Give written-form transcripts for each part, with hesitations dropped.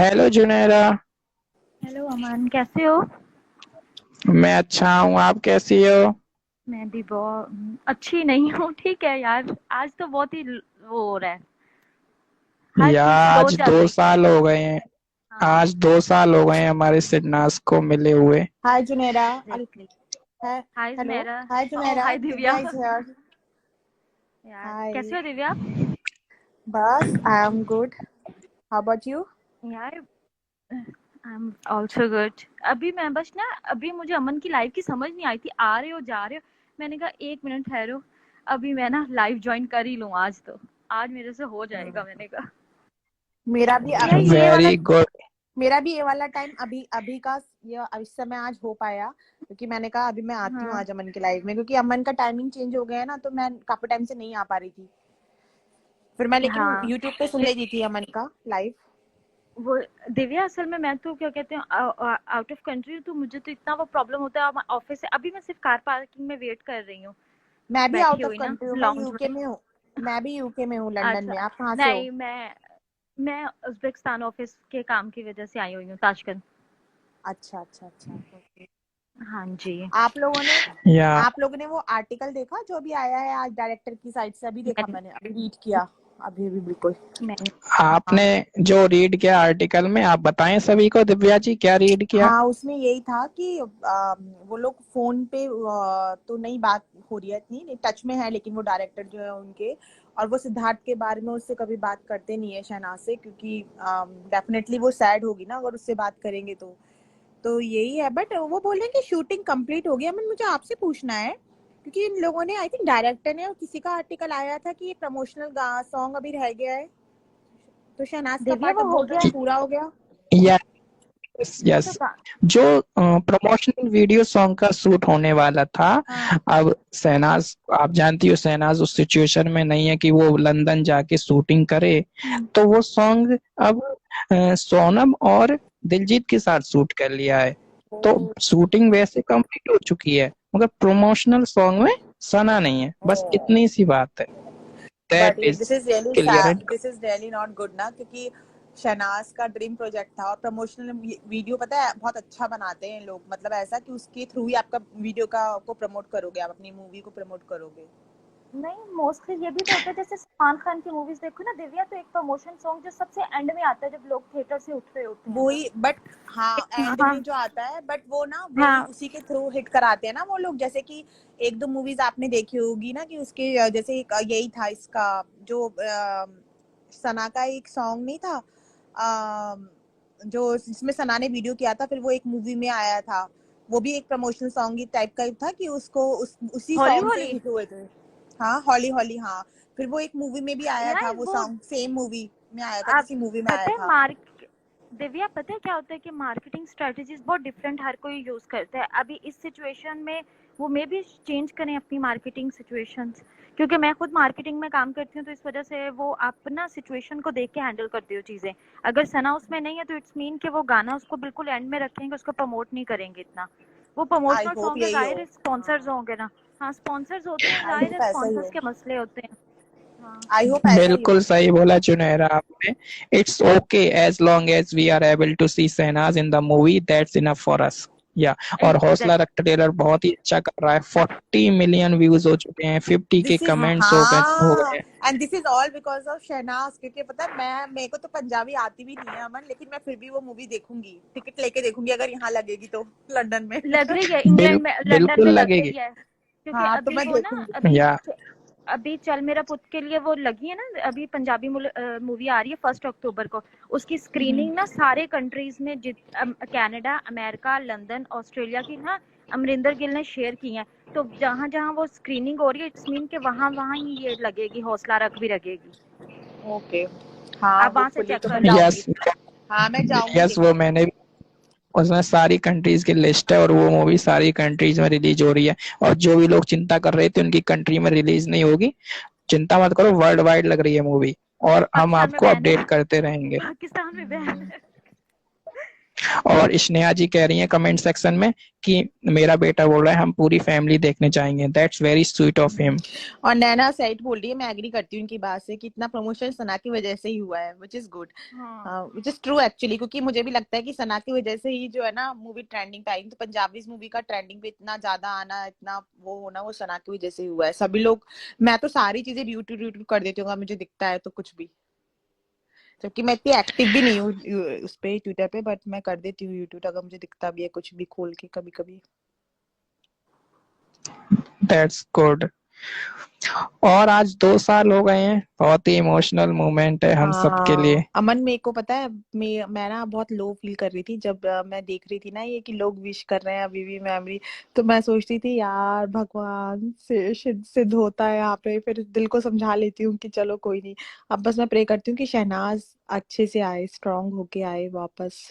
Hello Junaira. Hello अमान, कैसे हो? मैं अच्छा हूँ, आप कैसी हो? मैं भी बहुत अच्छी नहीं हूँ। ठीक है यार, आज तो बहुत ही वो हो रहा है। हर यार चीज स्लो आज चल दो रही है। साल हो गए हैं। हाँ, आज 2 साल हो गए हैं हमारे सिडनास को मिले हुए। Hi Junaira. Exactly. Hi. Hi Hello. मेरा। Hi oh Junaira. Hi Divya. Divya is here. यार कैसे Hi. हो Divya? Bas, I am good. How about you? यार आई एम आल्सो गुड। अभी मैं बस ना, अभी मुझे अमन की लाइव की समझ नहीं आई थी, आ रहे हो जा रहे हो। मैंने कहा एक मिनट ठहरो, अभी मैं ना लाइव ज्वाइन कर ही लूँ आज तो। आज मेरे से हो जाएगा, मैंने कहा। मेरा भी यार अभी ये वाला वेरी गुड। मेरा भी ये वाला टाइम अभी अभी का ये इस समय आज हो पाया क्योंकि मैंने कहा अभी मैं आती हूँ हाँ आज अमन के लाइव में क्योंकि अमन का टाइमिंग चेंज हो गया है ना तो मैं काफी टाइम से नहीं आ पा रही थी। फिर मैं लेकिन हाँ। यूट्यूब पे सुन रही थी अमन का लाइव। वो दिव्या, असल में मैं तो क्या कहते हैं, आउट ऑफ कंट्री हूँ, तो मुझे तो इतना वो प्रॉब्लम होता है ऑफिस से। अभी मैं सिर्फ कार पार्किंग में वेट कर रही हूँ, मैं भी बैठी आउट ऑफ हुई ना कंट्री हूँ, मैं लॉन्च यूके में। में हूँ। मैं भी यूके में हूँ, लंदन में। अच्छा। आप कहाँ से हो? नहीं, मैं उज्बेकिस्तान ऑफिस के काम की वजह से आई हुई हूँ ताशकंद। अच्छा अच्छा अच्छा, ओके। हाँ जी। आप लोगों ने या आप लोगों ने वो आर्टिकल देखा जो अभी आया है आज डायरेक्टर की साइड से? अभी देखा, मैंने मैंने अभी रीड किया। अभी अभी बिल्कुल। मैंने आपने हाँ। जो रीड किया आर्टिकल में, आप बताएं सभी को, दिव्या जी क्या रीड किया? हाँ, उसमें यही था कि वो लोग फोन पे तो नहीं बात हो रही है, इतनी टच में है, लेकिन वो डायरेक्टर जो है उनके, और वो सिद्धार्थ के बारे में उससे कभी बात करते नहीं है शहनाज से, क्योंकि डेफिनेटली वो सैड होगी ना अगर उससे बात करेंगे तो यही है। बट वो बोल रहे हैं कि शूटिंग कंप्लीट हो गया। मैं मुझे आपसे पूछना है क्योंकि इन लोगों ने, आई थिंक डायरेक्टर ने और किसी का आर्टिकल आया था कि ये प्रमोशनल सॉन्ग अभी रह गया है, तो शहनाज का दिव्या पार्ट वो अब हो बोल रहे गया। हैं पूरा हो गया। या वो यस। तो जो प्रमोशनल वीडियो सॉन्ग का शूट होने वाला था, हाँ। अब शहनाज, आप जानती हो शहनाज उस सिचुएशन में नहीं है कि वो लंदन जाके शूटिंग करे। हम्म। तो वो सॉन्ग अब सोनम और दिलजीत के साथ शूट कर लिया है। तो ओ, शूटिंग वैसे कंप्लीट हो चुकी है, मगर प्रमोशनल सॉन्ग में सना नहीं है, बस इतनी सी बात है। That but is this is really clear and. This is really not good ना, क्योंकि शहनाज का ड्रीम प्रोजेक्ट था और प्रमोशनल वीडियो पता है बहुत अच्छा बनाते हैं लोग, मतलब ऐसा कि उसके थ्रू ही आपका वीडियो का को प्रमोट करोगे, आप अपनी मूवी को प्रमोट करोगे। नहीं, मोस्टली ये भी तो होता है, जैसे सलमान खान की मूवीज देखो ना दिव्या, तो एक प्रमोशन सॉन्ग जो सबसे एंड में आता है जब लोग थिएटर से उठ रहे होते हैं तो। वही, बट हाँ एंड हाँ में जो आता है, बट वो ना वही हाँ। उसी के थ्रू हिट कराते हैं ना वो लोग। जैसे कि एक दो मूवीज आपने देखी होगी ना कि उसके जैसे एक यही था इसका, जो सना का एक सॉन्ग नहीं था, जो जिसमें सना ने वीडियो किया था, फिर वो एक मूवी में आया था। वो भी एक प्रमोशनल सॉन्ग ही टाइप का ही था कि उसको उसी होली सॉन्ग से होली। हिट हुए थे। हाँ, हॉली हॉली, हाँ। फिर वो एक मूवी में भी आया था, यार वो वो, सॉन्ग सेम मूवी में आया था, आप किसी मूवी में आया पता है था। मार्क दिव्या, पता है क्या होता है कि मार्केटिंग स्ट्रेटजीज बहुत डिफरेंट हर कोई यूज करता है अभी इस सिचुएशन में। वो मे भी चेंज करें अपनी मार्केटिंग सिचुएशंस, क्योंकि मैं खुद मार्केटिंग में काम करती हूँ, तो इस वजह से वो अपना सिचुएशन को देख के हैंडल करती हो चीजें। अगर सना उसमें नहीं है तो इट्स मीन कि वो गाना उसको बिल्कुल एंड में रखेंगे, उसको प्रमोट नहीं करेंगे इतना। वो आई प्रमोशनल होप सॉन्ग है, यही हो। जाहिर है स्पॉन्सर्स होंगे ना। हाँ, स्पॉन्सर्स होते हैं, आई जाहिर है होप ऐसा ही स्पॉन्सर्स हो। के मसले होते हैं। हाँ। आई होप ऐसा ही हो। बिल्कुल सही बोला जुनैरा आपने। It's okay as long as we are able to see Shehnaaz in the movie, that's enough for us. या और हौसला एग्जैक्ट। रख ट्रेलर बहुत ही अच्छा कर रहा है। 40 मिलियन व्यूज हो चुके हैं, 50 के दिस इज, कमेंट्स हो हाँ, गए हैं। And this is all because of Shehnaaz, क्योंकि पता है मैं, मेरे को तो पंजाबी आती भी नहीं है अमन, लेकिन मैं फिर भी वो मूवी देखूंगी, टिकट लेके देखूंगी अगर यहाँ लगेगी तो, लंदन में। लग रही है इंग्लैंड में, लंदन बिल्कुल में लग लगेगी। रही है, क्योंकि हाँ, तो अभी मैं वो ना, देखूंगी। या अभी चल मेरा पुत के लिए वो लगी है ना, अभी पंजाबी मूवी आ रही है 1 अक्टूबर को। उसकी स्क्रीनिंग ना सारे कंट्रीज में, कनाडा, अमेरिका, लंदन, ऑस्ट्रेलिया की ना, अमरिंदर गिल ने शेयर की है। तो जहां जहां वो स्क्रीनिंग हो रही है, इट्स मीन के वहां वहां ही ये लगेगी, हौसला रख भी लगेगी। ओके। हाँ, आप वहां से होपफुली चेक तो मैं कर लो। यस। जाऊंगी। हाँ, मैं जाऊंगी यस, वो देखने। मैंने भी, उसमें सारी कंट्रीज की लिस्ट है और वो मूवी सारी कंट्रीज में रिलीज हो रही है। और जो भी लोग चिंता कर रहे थे उनकी कंट्री में रिलीज नहीं होगी, चिंता मत करो, वर्ल्ड वाइड लग रही है मूवी और हम पाकिस्तान में आपको बैन अपडेट है। करते रहेंगे। पाकिस्तान में बैन है। और स्नेहा जी कह रही हैं कमेंट सेक्शन में कि मेरा बेटा बोल रहा है हम पूरी फैमिली देखने जाएंगे, that's very sweet of him. और नैना सेट बोल रही है, मैं एग्री करती हूँ उनकी बात से कि इतना प्रमोशन सना की वजह से ही हुआ है, विच इज गुड, हाँ विच इज ट्रू एक्चुअली, क्योंकि मुझे भी लगता है कि सना की वजह से ही जो है ना मूवी ट्रेंडिंग पे आई। तो पंजाबी मूवी का ट्रेंडिंग पे इतना ज्यादा आना, इतना वो होना, वो सना की वजह से ही हुआ है। सभी लोग, मैं तो सारी चीजें यूट्यूब कर देती हूँ, मुझे दिखता है तो कुछ भी, जबकि मैं इतनी एक्टिव भी नहीं हूँ उस पे ट्विटर पे, बट मैं कर देती हूँ यूट्यूब अगर मुझे दिखता भी है कुछ भी खोल के कभी कभी। That's good. और आज 2 साल हो गए हैं, बहुत ही इमोशनल मोमेंट है हम सब के लिए। अमन, मेरे को पता है, मैं ना बहुत लो फील कर रही थी जब मैं देख रही थी ना ये कि लोग विश कर रहे हैं अभी भी मेमोरी। तो मैं सोचती थी यार भगवान से सिद्ध होता है यहाँ पे, फिर दिल को समझा लेती हूँ कि चलो कोई नहीं। अब बस मैं प्रे करती हूँ कि शहनाज अच्छे से आए, स्ट्रांग होके आए वापस।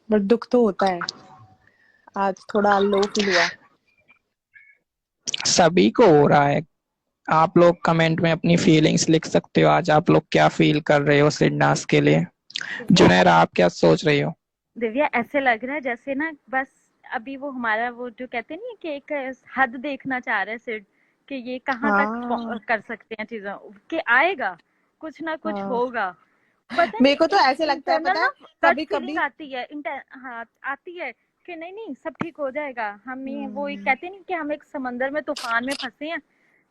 बट दुख तो होता है, आज थोड़ा लो फील हुआ। सभी को हो रहा है। आप लोग कमेंट में अपनी फीलिंग्स लिख सकते हो, आज आप लोग क्या फील कर रहे हो सिडनास के लिए। दिव्या, जुनैर आप क्या सोच रही हो? दिव्या ऐसे लग रहा है जैसे ना बस अभी वो हमारा वो जो कहते नहीं है कि एक हद देखना चाह रहे हैं सिड, कि ये कहाँ तक हाँ कर सकते हैं चीजों कि आएगा, कुछ ना कुछ हाँ, होगा। पता मेरे को नहीं तो एक ऐसे लगता है इंटरनल पता ना है, गट कभी फीलिंग कभी आती है, हाँ आती है कि नहीं नहीं सब ठीक हो जाएगा। हमें वो एक हम्म, कहते नहीं कि हम एक समंदर में तूफान में फंसे हैं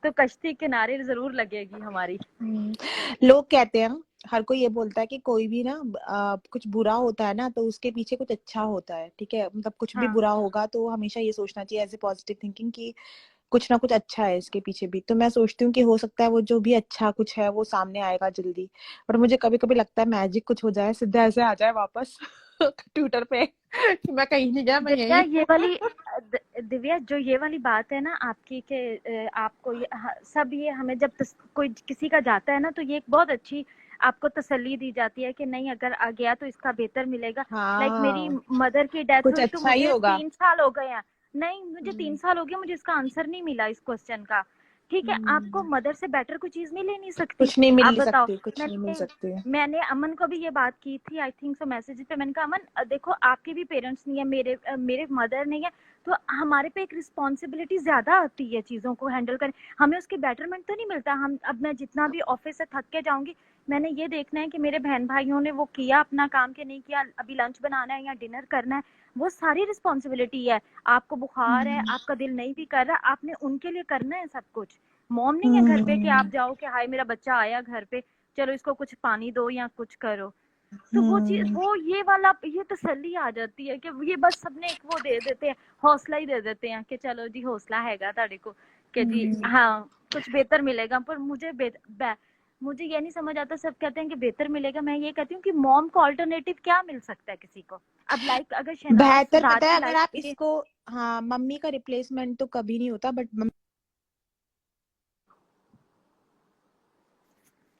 तो कश्ती किनारे जरूर लगेगी हमारी। लोग कहते हैं, हर कोई ये बोलता है कि कोई भी ना कुछ बुरा होता है ना तो उसके पीछे कुछ अच्छा होता है, ठीक है, मतलब कुछ भी हाँ बुरा होगा तो हमेशा ये सोचना चाहिए एज ए पॉजिटिव थिंकिंग कि कुछ ना कुछ अच्छा है इसके पीछे भी। तो मैं सोचती हूँ कि हो सकता है वो जो भी अच्छा कुछ है वो सामने आएगा जल्दी। पर मुझे कभी कभी लगता है मैजिक कुछ हो जाए, सीधा ऐसे आ जाए वापस ट्विटर पे कि मैं कहीं नहीं गया, मैं दिव्या यही ये हूँ। वाली दिव्या जो ये वाली बात है ना आपकी के आपको सब ये हमें जब कोई किसी का जाता है ना तो ये एक बहुत अच्छी आपको तसल्ली दी जाती है कि नहीं अगर आ गया तो इसका बेहतर मिलेगा। लाइक मेरी हाँ, मदर की डेथ कुछ हुई तो अच्छा ही मुझे होगा। 3 साल हो गए हैं। नहीं मुझे तीन हम्म, साल हो गए, मुझे इसका आंसर नहीं मिला इस क्वेश्चन का। ठीक है, आपको हम्म, मदर से बेटर कोई चीज मिल ही नहीं सकती। कुछ नहीं आप मिल बताओ। सकती, कुछ नहीं मिल मैंने सकती। मैंने अमन को भी ये बात की थी आई थिंक सो मैसेज पे। मैंने कहा अमन देखो आपके भी पेरेंट्स नहीं है, मेरे मदर नहीं है, तो हमारे पे एक रिस्पॉन्सिबिलिटी ज्यादा आती है चीजों को हैंडल करने। हमें उसकी बेटरमेंट तो नहीं मिलता। हम अब मैं जितना भी ऑफिस से थक के जाऊंगी, मैंने ये देखना है कि मेरे बहन भाइयों ने वो किया अपना काम के नहीं किया, अभी लंच बनाना है या डिनर करना है, वो सारी रिस्पॉन्सिबिलिटी है। आपको बुखार है, हम्म, आपका दिल नहीं भी कर रहा, आपने उनके लिए करना है सब कुछ। मॉम नहीं है घर पे कि हम्म, आप जाओ कि हाय मेरा बच्चा आया घर पे, चलो इसको कुछ पानी दो या कुछ करो। तो वो चीज हम्म, वो ये वाला ये तसल्ली आ जाती है कि ये बस सबने एक वो दे देते हैं, हौसला ही दे देते हैं कि चलो जी हौसला हैगा ताड़े को कि जी हम्म। हाँ कुछ बेहतर मिलेगा। पर मुझे ये नहीं समझ आता, सब कहते हैं कि बेहतर मिलेगा, मैं ये कहती हूँ कि मॉम को अल्टरनेटिव क्या मिल सकता है किसी को। अब लाइक अगर शहनाज बेहतर सिद्धार्थ पता है की अगर लाइफ आप में। इसको, हाँ, मम्मी का रिप्लेसमेंट तो कभी नहीं होता, बट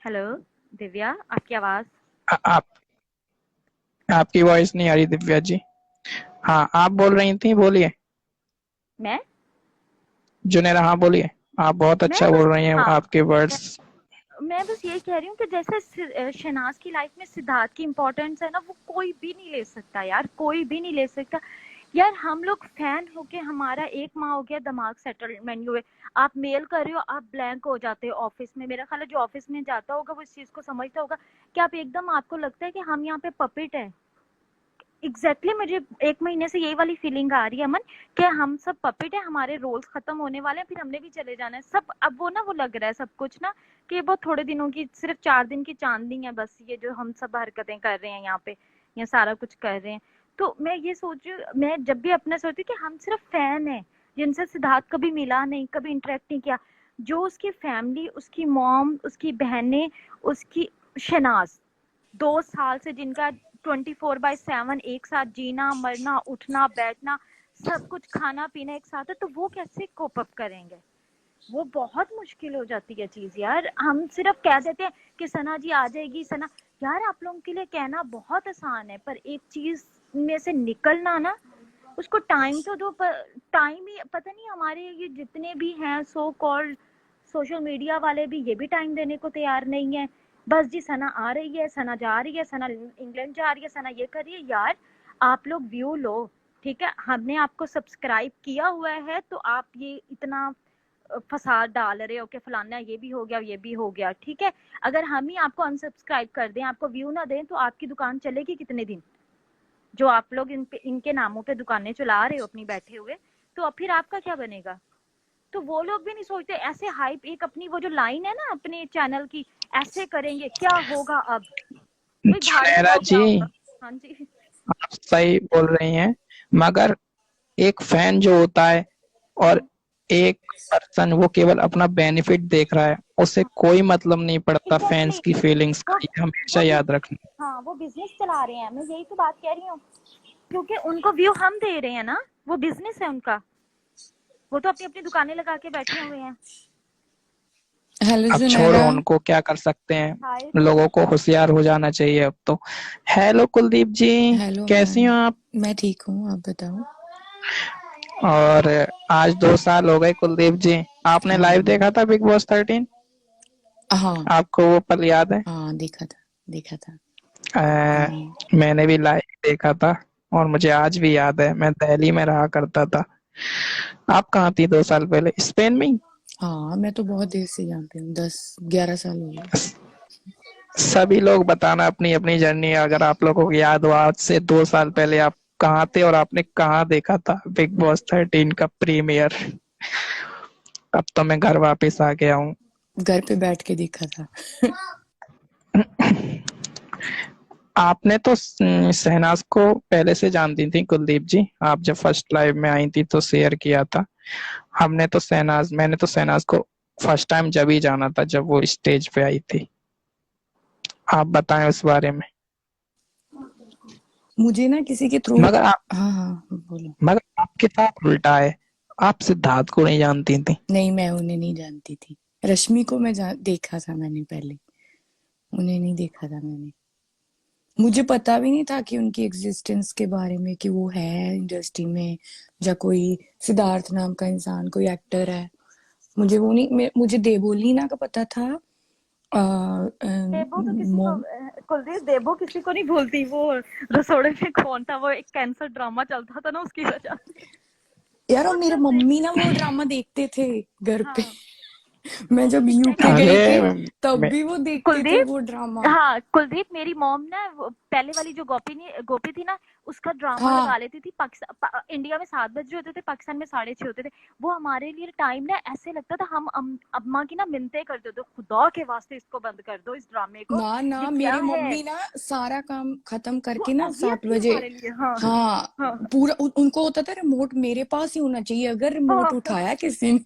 हेलो दिव्या, आपकी आवाज। आप आपकी वॉइस नहीं आ रही दिव्या जी। हाँ आप बोल रही थी, बोलिए। मैं जुनैर हाँ बोलिए। आप बहुत मैं अच्छा बस बोल रही हैं, हाँ आपके वर्ड्स। मैं बस ये कह रही हूँ कि जैसे शहनाज की लाइफ में सिद्धार्थ की इम्पोर्टेंस है ना, वो कोई भी नहीं ले सकता यार, कोई भी नहीं ले सकता। यार हम लोग फैन होके हमारा एक माह हो गया दिमाग सेटलमेंट हुए। आप मेल कर रहे हो आप ब्लैंक हो जाते हो ऑफिस में। मेरा ख्याल है जो ऑफिस में जाता होगा वो इस चीज को समझता होगा कि आप एकदम आपको लगता है कि हम यहाँ पे पपेट है। एग्जैक्टली मुझे 1 महीने से यही वाली फीलिंग आ रही है अमन, कि हम सब पपेट है, हमारे रोल्स खत्म होने वाले हैं, फिर हमने भी चले जाना है सब। अब वो ना वो लग रहा है सब कुछ ना कि ये बहुत थोड़े दिनों की, सिर्फ 4 दिन की चांदनी है बस, ये जो हम सब हरकतें कर रहे हैं यहाँ पे या सारा कुछ कर रहे हैं। तो मैं ये सोच रही हूँ, मैं जब भी अपने सोचती हूँ कि हम सिर्फ फैन है जिनसे सिद्धार्थ कभी मिला नहीं, कभी इंटरेक्ट नहीं किया। जो उसकी फैमिली, उसकी मॉम, उसकी बहनें, उसकी शनाज, 2 साल से जिनका 24/7 एक साथ जीना मरना उठना बैठना सब कुछ खाना पीना एक साथ है, तो वो कैसे कोप अप करेंगे। वो बहुत मुश्किल हो जाती है चीज यार। हम सिर्फ कह देते हैं कि सना जी आ जाएगी सना। यार आप लोगों के लिए कहना बहुत आसान है, पर एक चीज में से निकलना ना, उसको टाइम तो दो। पर टाइम ही पता नहीं, हमारे ये जितने भी हैं सो कॉल्ड सोशल मीडिया वाले भी ये भी टाइम देने को तैयार नहीं है। बस जी सना आ रही है, सना जा रही है, सना इंग्लैंड जा रही है, सना ये कर रही है। यार आप लोग व्यू लो, ठीक है, हमने आपको सब्सक्राइब किया हुआ है तो आप ये इतना फसाद डाल रहे हो कि फलाना ये भी हो गया, ये भी हो गया, ठीक है। अगर हम ही आपको अनसब्सक्राइब कर दें, आपको व्यू ना दें, तो आपकी दुकान चलेगी कितने दिन? जो आप लोग इन पे, इनके नामों पे दुकानें चला रहे हो अपनी बैठे हुए, तो अब फिर आपका क्या बनेगा? तो वो लोग भी नहीं सोचते ऐसे हाइप, एक अपनी वो जो लाइन है ना अपने चैनल की, ऐसे करेंगे क्या होगा अब, भाई भाड़ में जुनैरा जाओ क्या जी, होगा। हाँ जी। आप सही बोल रही हैं, मगर एक फैन जो होता है और एक पर्सन वो केवल अपना बेनिफिट देख रहा है, उससे कोई मतलब नहीं पड़ता फैंस एग्जैक्टली की फीलिंग्स वो का, ये हमेशा वो याद रखना। हाँ वो बिजनेस चला रहे हैं, मैं यही तो बात कह रही हूँ, क्योंकि उनको व्यू हम दे रहे हैं ना, वो बिजनेस है उनका, वो तो अपनी अपनी दुकानें लगा के बैठे हुए हैं। हेलो अब छोड़ो जुनैरा। उनको, क्या कर सकते हैं, हाय लोगों को कुलदीप। होशियार हो जाना चाहिए अब तो। हेलो कुलदीप जी, हेलो कैसी हो मैम। आप? मैं ठीक हूँ, आप बताओ। और आज 2 साल हो गए कुलदीप जी, आपने लाइव हाँ देखा था बिग बॉस 13? हाँ आपको वो पल याद है? हाँ, देखा था, देखा था। हाँ मैंने भी लाइव देखा था और मुझे आज भी याद है, मैं दिल्ली में रहा करता था। आप कहाँ थी 2 साल पहले, स्पेन में ही? हाँ, मैं तो बहुत देर से यहाँ पे हूँ, 10-11 साल हो गए। सभी लोग बताना अपनी अपनी जर्नी, अगर आप लोगों को याद हो आज से 2 साल पहले आप कहाँ थे और आपने कहाँ देखा था बिग बॉस 13 का प्रीमियर। अब तो मैं घर वापस आ गया हूँ। घर पे बैठ के देखा था। आपने तो शहनाज को पहले से जानती थी कुलदीप जी, आप जब फर्स्ट लाइव में आई थी तो शेयर किया था। मैंने तो शहनाज को फर्स्ट टाइम जब ही जाना था जब वो स्टेज पे आई थी। आप बताएं उस बारे में। मुझे ना किसी के थ्रू। मगर आप हाँ हाँ, बोलो। मगर आपके साथ उल्टा है, आप सिद्धार्थ को नहीं जानती थी। नहीं, मैं उन्हें नहीं जानती थी। रश्मि को मैं देखा था मैंने पहले, उन्हें नहीं देखा था मैंने। मुझे पता भी नहीं था कि उनकी एग्जिस्टेंस के बारे में, कि वो है इंडस्ट्री में, या कोई सिद्धार्थ नाम का इंसान कोई एक्टर है। मुझे वो नहीं, मुझे देवोलीना का पता था। देबो तो किसी को, कुलदीप देबो किसी को नहीं भूलती, वो रसोड़े में कौन था, वो एक कैंसर ड्रामा चलता था ना उसकी वजह से। यार, और वो मेरे जब मम्मी ना वो देखती थी। ड्रामा देखते थे घर पे। हाँ मैं जब यूके अरे गई थी तब मैं, भी वो देखते थे कुलदीप, वो ड्रामा। हाँ कुलदीप, मेरी मॉम ना पहले वाली जो गोपी थी ना, उसका ड्रामा हाँ लगा लेती थी। इंडिया में 7 बजे होते थे, पाकिस्तान में 6:30 होते थे। वो हमारे लिए टाइम ना ऐसे लगता था, हम अम्मा की ना मिन्नतें करते थे, खुदा के वास्ते इसको बंद कर दो इस ड्रामे को, ना ये ना, क्या मेरी है। मम्मी ना सारा काम खत्म वो करके ना अजियत 7 थी बजे। हमारे लिए। हाँ हाँ, हाँ पूरा उनको होता था रिमोट मेरे पास ही होना चाहिए, अगर रिमोट हाँ उठाया किसी ने।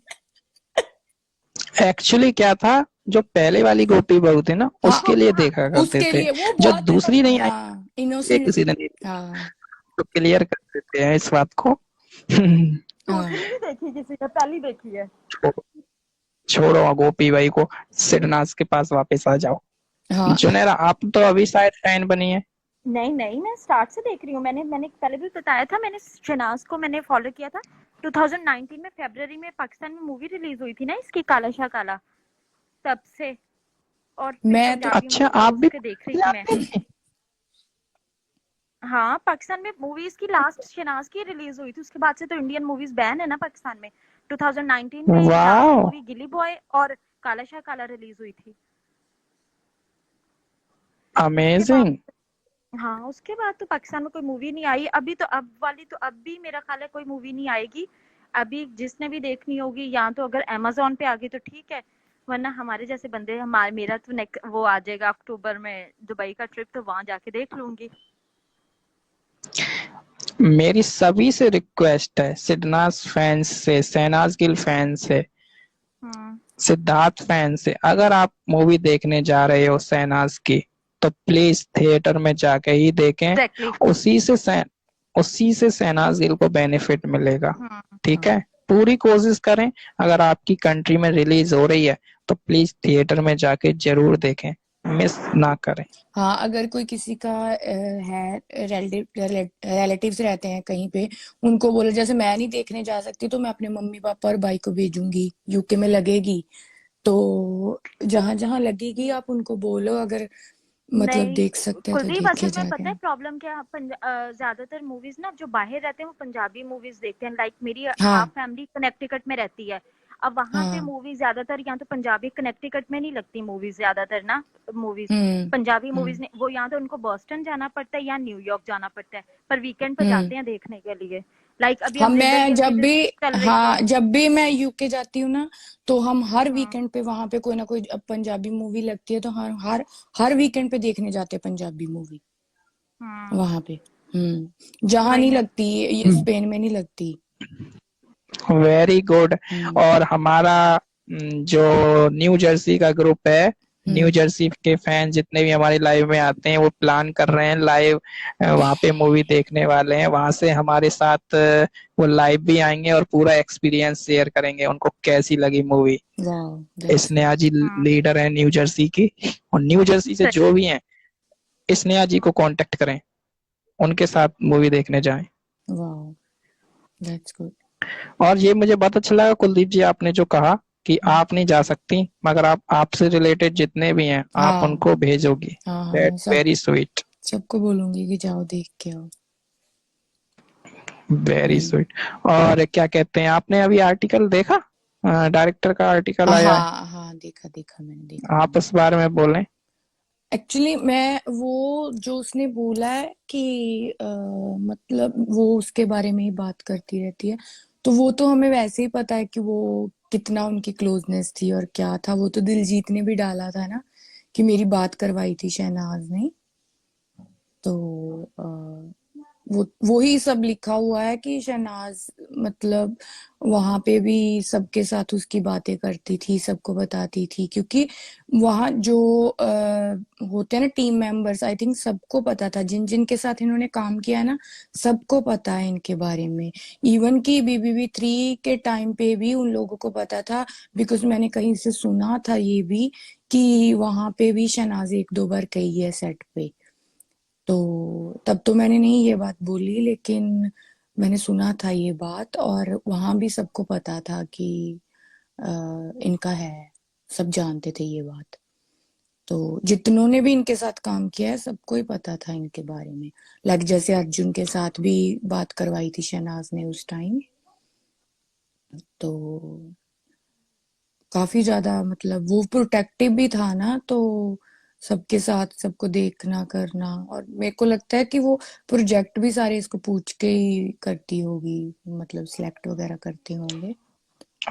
एक्चुअली क्या था, जो पहले वाली गोपी बहू थी ना हाँ उसके लिए देखा करते उसके थे, लिए वो जो बहुत दूसरी नहीं आई हाँ ये इनोसेंट। किसी ने नहीं देखी। हाँ तो क्लियर कर देते हैं इस बात को। हाँ दूसरी नहीं देखी किसी ने, पहली देखी है। छोड़ो छोड़ो गोपी भाई को, सिरनाज के पास वापस आ जाओ। हाँ। जुनेरा, आप तो अभी शायद फैन बनी है। नहीं नहीं, मैं स्टार्ट से देख रही हूँ। मैंने मैंने पहले भी बताया था, मैंने शहनाज को मैंने फॉलो किया था 2019 में, फरवरी में पाकिस्तान में मूवी रिलीज हुई थी ना इसकी, काला शाह काला, तब से। और फिर मैं तो पंजाबी अच्छा, आप शोज भी के देख रही थी मैं। जानते थे? हाँ पाकिस्तान में मूवीज की लास्ट शहनाज की रिलीज हुई थी, उसके बाद से तो इंडियन मूवीज बैन है ना पाकिस्तान में। 2019 में लास्ट वाह, मूवी गिली बॉय और काला शाह काला रिलीज हुई थी। उसके बाद, अमेजिंग। हाँ उसके बाद तो पाकिस्तान में कोई मूवी नहीं आई अभी, तो अब वाली तो अब भी मेरा ख्याल है कोई मूवी नहीं आएगी अभी, जिसने भी देखनी होगी। या तो अगर अमेजोन पे आ गई तो ठीक है, वरना हमारे जैसे बंदे, हमारे मेरा तो वो आ जाएगा अक्टूबर में दुबई का ट्रिप, तो वहां जाके देख लूंगी। मेरी सभी से रिक्वेस्ट है, सिडनाज फैंस से, शहनाज गिल फैंस से, हम्म सिद्धार्थ फैन से, अगर आप मूवी देखने जा रहे हो शहनाज की तो प्लीज थिएटर में जाके ही देखें। एग्जैक्टली। उसी से शहनाज गिल को बेनिफिट मिलेगा। ठीक हाँ है, पूरी कोशिश करें, अगर आपकी कंट्री में रिलीज हो रही है तो प्लीज थिएटर में जाके जरूर देखें, मिस ना करें। हाँ, अगर कोई किसी का है, रिलेटिव्स रहते हैं कहीं पे, उनको बोलो, जैसे मैं नहीं देखने जा सकती तो मैं अपने मम्मी पापा और भाई को भेजूंगी, यूके में लगेगी, तो जहां जहां लगेगी आप उनको बोलो, अगर मतलब नहीं देख सकते हैं तो कुलदीप, देखे असल में जाके। पता है प्रॉब्लम क्या है, ज्यादातर मूवीज ना जो बाहर रहते हैं वो पंजाबी मूवीज देखते हैं। लाइक मेरी हाफ हाँ फैमिली कनेक्टिकट में रहती है। अब वहां पे हाँ। मूवी ज्यादातर यहाँ तो पंजाबी कनेक्टिकट में नहीं लगती मूवीज ज्यादातर ना। मूवीज हम्म पंजाबी मूवीज हम्म नहीं, वो यहाँ तो उनको बॉस्टन जाना पड़ता है या न्यूयॉर्क जाना पड़ता है, पर वीकेंड पे हम्म। जाते हैं देखने के लिए। लाइक अभी हम हम लिबर्टी मैं जब भी, एंबेसी चल रही हाँ है। जब भी मैं यूके जाती हूँ ना, तो हम हर हाँ वीकेंड पे वहां पे कोई ना कोई अब पंजाबी मूवी लगती है, तो हर वीकेंड पे देखने जाते हैं पंजाबी मूवी हाँ वहां पे। जहां वही नहीं ना। लगती, ये स्पेन में नहीं लगती। Very good. हम्म और हमारा जो न्यू जर्सी का ग्रुप है, न्यू हम्म जर्सी के फैन जितने भी हमारे लाइव में आते हैं वो प्लान कर रहे हैं लाइव वहां पे मूवी देखने वाले हैं। वहां से हमारे साथ वो लाइव भी आएंगे और पूरा एक्सपीरियंस शेयर करेंगे उनको कैसी लगी मूवी। वाह, दैट्स स्नेहा गुड। जी हाँ लीडर है न्यू जर्सी की, और न्यू जर्सी से सही। जो भी हैं स्नेहा जी को कांटेक्ट करें, उनके साथ मूवी देखने जाएं। वाह, दैट्स गुड। और ये मुझे बहुत अच्छा लगा कुलदीप जी आपने जो कहा कि आप नहीं जा सकती मगर आप आपसे रिलेटेड जितने भी हैं आप हाँ उनको भेजोगी। हाँ हाँ, दैट मैं वेरी स्वीट। सबको बोलूंगी कि जाओ देख के आओ। वेरी हम्म। स्वीट। और क्या कहते हैं, आपने अभी आर्टिकल देखा, डायरेक्टर का आर्टिकल आया है, हाँ हाँ, देखा देखा, मैंने देखा। आप उस बारे में बोलें। एक्चुअली मैं वो जो उसने बोला है कि मतलब वो उसके बारे में ही बात करती रहती है, तो वो तो हमें वैसे ही पता है कि वो कितना उनकी क्लोजनेस थी और क्या था। वो तो दिलजीत ने भी डाला था ना कि मेरी बात करवाई थी शहनाज ने। तो वो ही सब लिखा हुआ है कि शहनाज मतलब वहां पे भी सबके साथ उसकी बातें करती थी, सबको बताती थी, क्योंकि वहां जो होते हैं ना टीम मेंबर्स, आई थिंक सबको पता था, जिन जिन के साथ इन्होंने काम किया है ना, सबको पता है इनके बारे में। इवन कि BBB3 के टाइम पे भी उन लोगों को पता था, बिकॉज मैंने कहीं से सुना था ये भी कि वहां पे भी शहनाज एक दो बार गई है सेट पे। तो तब तो मैंने नहीं ये बात बोली, लेकिन मैंने सुना था ये बात, और वहां भी सबको पता था कि इनका है, सब जानते थे ये बात। तो जितनों ने भी इनके साथ काम किया है सबको ही पता था इनके बारे में। लाइक जैसे अर्जुन के साथ भी बात करवाई थी शहनाज ने उस टाइम। तो काफी ज्यादा मतलब वो प्रोटेक्टिव भी था ना, तो सबके साथ सबको देखना करना, और मेरे को लगता है कि वो प्रोजेक्ट भी सारे इसको पूछ के ही करती होगी, मतलब सिलेक्ट वगैरह करते होंगे।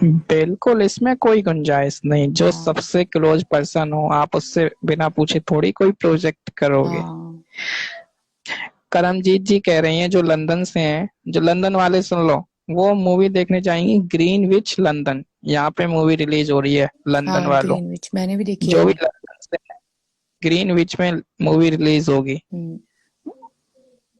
बिल्कुल, इसमें कोई गुंजाइश नहीं, जो हाँ सबसे क्लोज पर्सन हो आप उससे बिना पूछे थोड़ी कोई प्रोजेक्ट करोगे। हाँ। करमजीत जी कह रही हैं जो लंदन से हैं, जो लंदन वाले सुन लो, वो मूवी देखने जाएंगी ग्रीनविच लंदन। यहाँ पे मूवी रिलीज हो रही है लंदन हाँ वालों, ग्रीनविच मैंने भी देखी है जो भी ये। लंदन से हैं, ग्रीनविच में मूवी रिलीज होगी। हम्म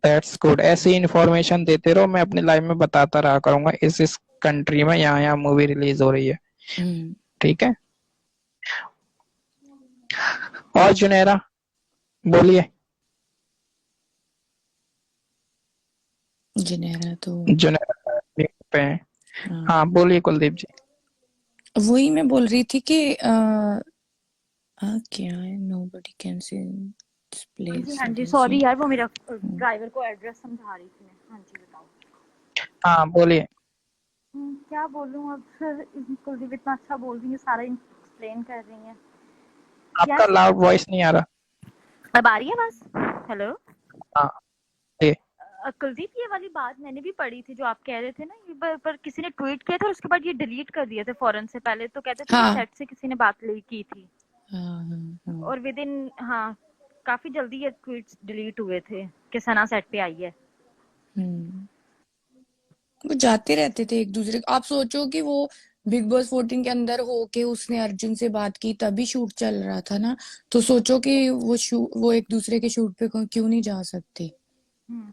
दैट्स गुड। ऐसी इंफॉर्मेशन देते रहो, मैं अपने लाइव में बताता रहा करूंगा इस कंट्री में यहाँ यहाँ मूवी रिलीज हो रही है। हम्म। ठीक है। और जुनेरा बोलिए। जिनेरा तो जुनेरा mute पे हैं। हाँ, हाँ बोलिए कुलदीप जी। वही मैं बोल रही थी कि क्या है, नोबडी कैन सी दिस जी प्लेस हाँ जी, सडनली। सॉरी यार, वो मेरा ड्राइवर को एड्रेस समझा रही थी मैं। हाँ जी बताओ। हाँ बोलिए। क्या बोलूँ अब फिर, कुलदीप इतना अच्छा बोल रही है, सारा एक्सप्लेन कर रही है आपका यार। लाउड वॉइस नहीं आ रहा। अब आ रही है बस। हेलो। हाँ जी। कुलदीप, ये वाली बात मैंने भी पढ़ी थी जो आप कह रहे थे ना, ये पर किसी ने ट्वीट किया था और उसके बाद ये डिलीट कर दिए थे फौरन से। पहले तो कहते थे कि हाँ सेट से किसी ने बात ली की थी, हाँ हाँ हाँ। और विद इन, हाँ, काफी जल्दी ये ट्वीट्स डिलीट हुए थे कि सना सेट पे आई है। हम्म। वो जाते रहते थे एक दूसरे को। आप सोचो कि वो बिग बॉस 14 के अंदर होके उसने अर्जुन से बात की, तभी शूट चल रहा था ना, तो सोचो कि वो एक दूसरे के शूट पे क्यों नहीं जा सकते, हम्म,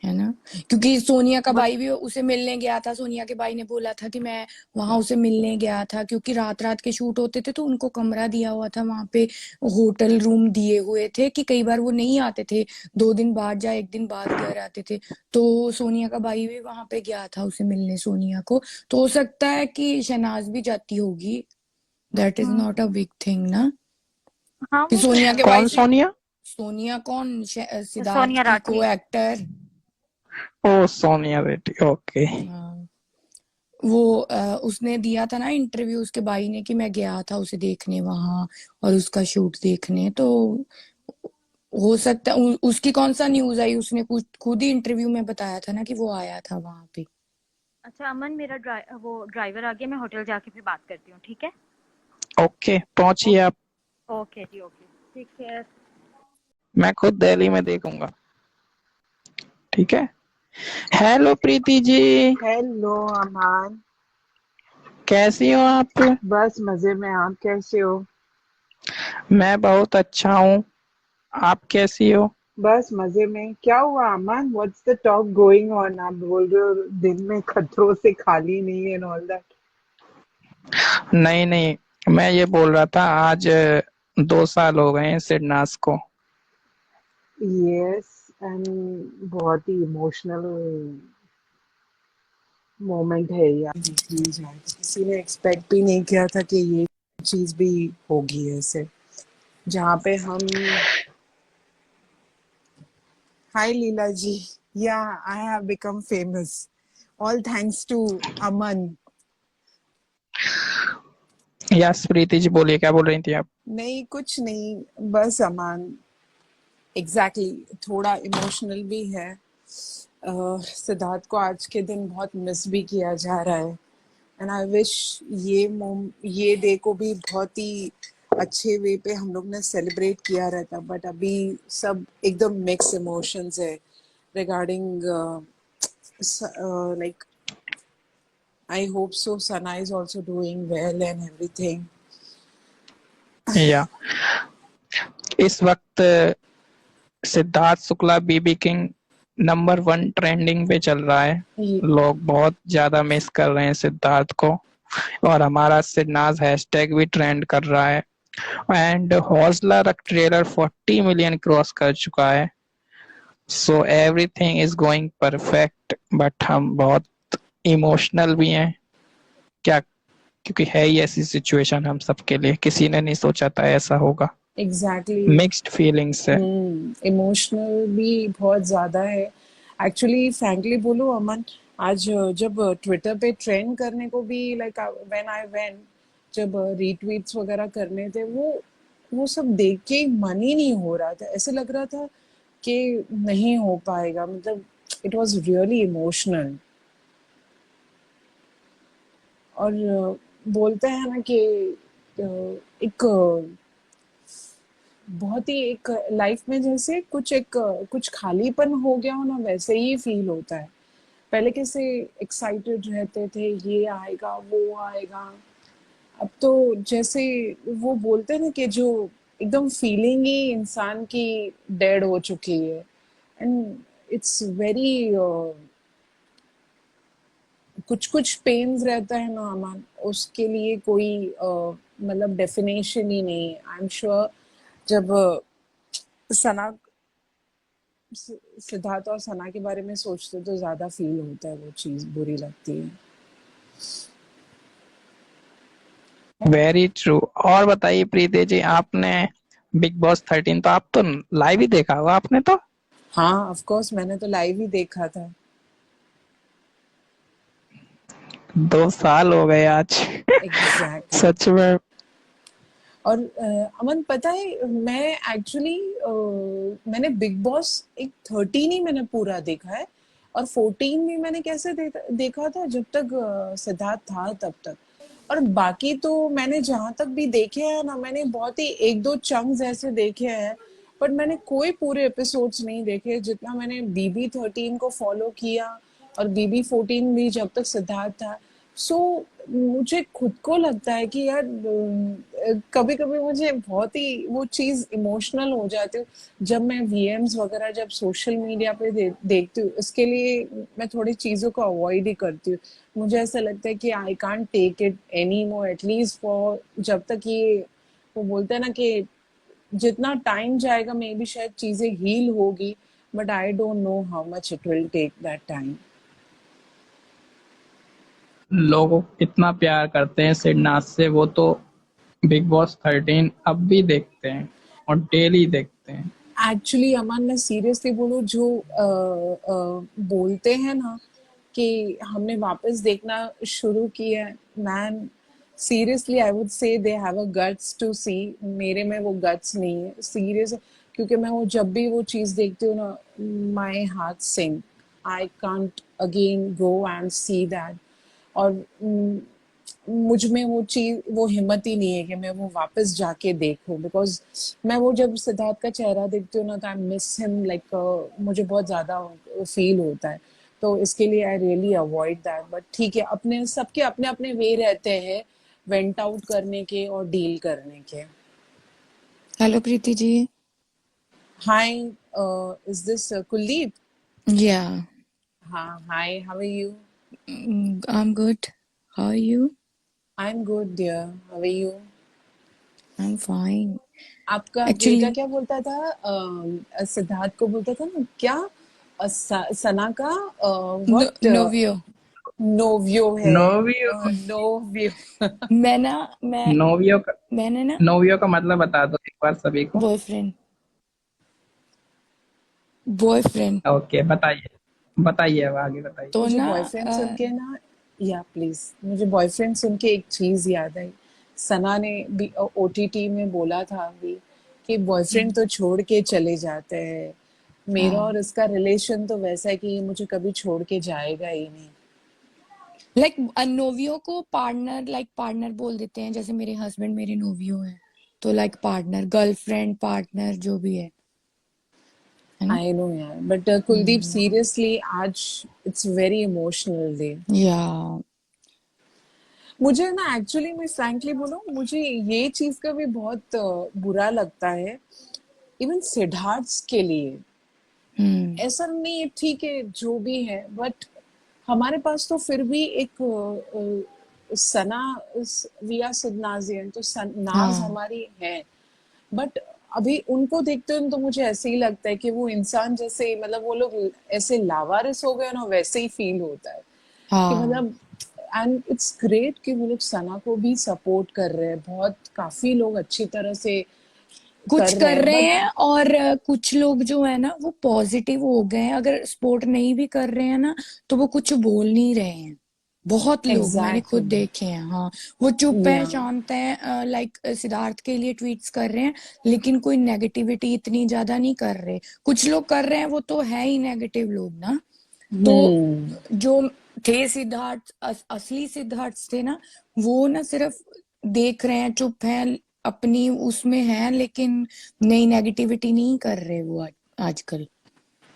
है ना। क्योंकि सोनिया का वो भाई भी उसे मिलने गया था, सोनिया के भाई ने बोला था कि मैं वहां उसे मिलने गया था, क्योंकि रात रात के शूट होते थे तो उनको कमरा दिया हुआ था वहां पे, होटल रूम दिए हुए थे कि कई बार वो नहीं आते थे, 2 दिन बाद या एक दिन बाद घर आते थे। तो सोनिया का भाई भी वहां पे गया था उसे मिलने, सोनिया को। तो हो सकता है कि शहनाज भी जाती होगी that is not a big thing ना। हाँ कि वो तो सोनिया है। के कौन भाई से सोनिया? सोनिया कौन सिद्धार्थ सोनिया की राठी। को एक्टर। ओ सोनिया रेड्डी, ओके। हाँ वो उसने दिया था ना इंटरव्यू उसके भाई ने कि मैं गया था उसे देखने वहां और उसका शूट देखने, तो हो सकता है उसकी कौन सा न्यूज आई, उसने कुछ खुद ही इंटरव्यू में बताया था ना कि वो आया था वहां पे। अच्छा अमन, मेरा वो ड्राइवर आ गया, मैं होटल जाके फिर बात करती हूँ, ठीक है? ओके, पहुंचिए आप। ओके जी, ओके, ठीक है। मैं खुद दिल्ली में देखूंगा, ठीक है। हेलो प्रीति जी, हेलो अमान। कैसी हो आप? बस मजे में, आप कैसे हो? मैं बहुत अच्छा हूँ, आप कैसी हो? बस मजे में। क्या हुआ Aman? What's the talk going on? आप बोल रहे हो दिन में खतरों से खाली नहीं है एंड ऑल दैट। नहीं नहीं, मैं ये बोल रहा था आज 2 साल हो गए हैं सिडनास को। यस, एंड बहुत ही इमोशनल मोमेंट है यार। देखने जाए तो किसी ने एक्सपेक्ट भी नहीं किया था कि ये चीज भी होगी ऐसे, जहाँ पे हम। हाय Leela ji. Yeah, I have become famous all thanks to Aman. Yes Preeti ji, बोलिए, क्या बोल रही थी आप? नहीं, कुछ नहीं, बस अमान। एग्जैक्टली थोड़ा इमोशनल भी है। सिद्धार्थ को आज के दिन बहुत मिस भी किया जा रहा है, एंड आई विश ये डे को भी बहुत ही अच्छे वे पे हम लोग ने सेलिब्रेट किया रहता, बट अभी सब एकदम मिक्स इमोशंस है regarding, like I hope so Sana is also doing well and everything. या इस वक्त Siddharth Shukla BB King number 1 trending पे चल रहा है। लोग बहुत ज्यादा मिस कर रहे हैं सिद्धार्थ को, और हमारा सिडनाज हैशटैग भी ट्रेंड कर रहा है। एंड हौसला रख ट्रेलर 40 मिलियन क्रॉस कर चुका है। So everything is going perfect, but हम बहुत इमोशनल भी हैं। क्या, क्योंकि है ही ऐसी सिचुएशन हम सबके लिए, किसी ने नहीं सोचा था ऐसा होगा। एग्जैक्टली। मिक्स्ड फीलिंग्स है। इमोशनल भी बहुत ज्यादा है। एक्चुअली फ्रैंकली बोलो अमन, आज जब ट्विटर पे ट्रेंड करने को भी, लाइक व्हेन आई वेंट, जब रीट्वीट्स वगैरह करने थे, वो सब देख के मन ही नहीं हो रहा था। ऐसे लग रहा था कि नहीं हो पाएगा, मतलब इट वाज रियली इमोशनल। और बोलते हैं ना कि एक बहुत ही एक लाइफ में जैसे कुछ खालीपन हो गया हो ना, वैसे ही फील होता है। पहले कैसे एक्साइटेड रहते थे, ये आएगा वो आएगा। अब तो जैसे वो बोलते हैं ना कि जो एकदम फीलिंग ही इंसान की डेड हो चुकी है, एंड इट्स वेरी, कुछ कुछ पेन्स रहता है ना अमन, उसके लिए कोई मतलब डेफिनेशन ही नहीं। आई एम श्योर जब सना सिद्धार्थ और सना के बारे में सोचते तो ज्यादा फील होता है, वो चीज बुरी लगती है। Very true. और बताइए प्रीति जी, आपने बिग बॉस 13 तो आप तो लाइव ही देखा होगा आपने तो? हाँ ऑफ कोर्स, मैंने तो लाइव ही देखा था। 2 साल हो गए आज। एग्जैक्टली। सच में। और अमन पता है, मैं एक्चुअली मैंने बिग बॉस एक 13 ही मैंने पूरा देखा है, और 14 भी मैंने कैसे देखा था, जब तक सिद्धार्थ था तब तक। और बाकी तो मैंने जहां तक भी देखे हैं ना, मैंने बहुत ही एक दो चंक्स ऐसे देखे हैं, बट मैंने कोई पूरे एपिसोड्स नहीं देखे। जितना मैंने बीबी 13 को फॉलो किया, और बीबी 14 भी जब तक सिद्धार्थ था। सो मुझे खुद को लगता है कि यार कभी कभी मुझे बहुत ही वो चीज इमोशनल हो जाती हूँ, जब मैं वीएम्स वगैरह जब सोशल मीडिया पे देखती हूँ। इसके लिए मैं थोड़ी चीजों को अवॉइड ही करती हूँ। मुझे ऐसा लगता है कि I can't take it anymore, at least for जब तक ये, वो बोलते हैं ना कि जितना टाइम जाएगा मे बी शायद चीजें हील होगी, but I don't know how much it will take that time. लोग इतना प्यार करते हैं सिडनाथ से, वो तो बिग बॉस 13 अब भी देखते हैं और डेली देखते हैं। एक्चुअली अमन, मैं सीरियसली बोलूं, जो बोलते हैं ना कि हमने वापस देखना शुरू किया है, man seriously I would say they have a guts to see. मेरे में वो गट्स नहीं है सीरियस, क्योंकि मैं वो जब भी वो चीज़ देखती हूँ ना, my heart sink, I can't again go and see that. और मुझ में वो चीज, वो हिम्मत ही नहीं है कि मैं वो वापस जाके देखूं, बिकॉज मैं वो जब सिद्धार्थ का चेहरा देखती हूँ ना, तो आई मिस हिम लाइक, मुझे बहुत ज्यादा फील होता है। तो इसके लिए I really avoid that. But ठीक है, अपने सबके अपने अपने वे रहते हैं वेंट आउट करने के और डील करने के। Hello Preeti ji. Hi, is this Kuldeep? Yeah हाँ, hi, how are you? I am good, how are you? I am good dear, how are you? I am fine आपका बेटा एक्चुअली। क्या बोलता था? सिद्धार्थ को बोलता था ना क्या, सना का व्हाट नोवियो। नोवियो है? नोवियो। नोवियो। मैं ना मैं नोवियो का मैंने ना नोवियो का मतलब बता दो एक बार सभी को। Boyfriend, boyfriend. ओके, बताइए बताइए, अब आगे बताइए। तो मुझे ना बॉयफ्रेंड सुन के ना, या प्लीज, मुझे बॉयफ्रेंड सुन के एक चीज याद आई। सना ने भी ओटीटी में बोला था अभी कि बॉयफ्रेंड तो छोड़ के चले जाते हैं। मेरा हाँ, और इसका रिलेशन तो वैसा है कि ये मुझे कभी छोड़ के जाएगा ही नहीं। लाइक नोवियो को पार्टनर, लाइक पार्टनर बोल देते हैं, जैसे मेरे हस्बैंड मेरे नोवियो हैं, तो लाइक पार्टनर, गर्लफ्रेंड, पार्टनर जो भी है ना। आई नो यार, बट कुलदीप सीरियसली आज इट्स वेरी इमोशनल डे। या मुझे ना एक्चुअली, मैं फ्रैंकली बोलूं, मुझे ये चीज का भी बहुत बुरा लगता है, इवन सिद्धार्थ के लिए। हम्म। ऐसा नहीं है, ठीक है जो भी है, बट हमारे पास तो फिर भी एक सना, वी आर सिद्धनाजियन, तो नाज हाँ हमारी है। बट अभी उनको देखते हुए तो मुझे ऐसे ही लगता है कि वो इंसान जैसे, मतलब वो लोग ऐसे लावारिस हो गए ना, वैसे ही फील होता है कि हाँ, मतलब। एंड इट्स ग्रेट कि वो लोग सना को भी सपोर्ट कर रहे हैं, बहुत काफी लोग अच्छी तरह से कुछ कर रहे कर हैं, रहे बट हैं और कुछ लोग जो है ना वो पॉजिटिव हो गए हैं, अगर सपोर्ट नहीं भी कर रहे हैं ना तो वो कुछ बोल नहीं रहे हैं। बहुत लोग मैंने खुद एग्जैक्टली, देखे हैं, हाँ। वो चुप है, या शांत है, लाइक सिद्धार्थ के लिए ट्वीट्स कर रहे हैं, लेकिन कोई नेगेटिविटी इतनी ज्यादा नहीं कर रहे। कुछ लोग कर रहे हैं, वो तो है ही नेगेटिव लोग ना। तो हम्म, जो थे सिद्धार्थ, असली सिद्धार्थ थे ना, वो ना सिर्फ देख रहे हैं, चुप हैं, अपनी उसमें हैं, लेकिन नई नेगेटिविटी नहीं कर रहे वो आजकल,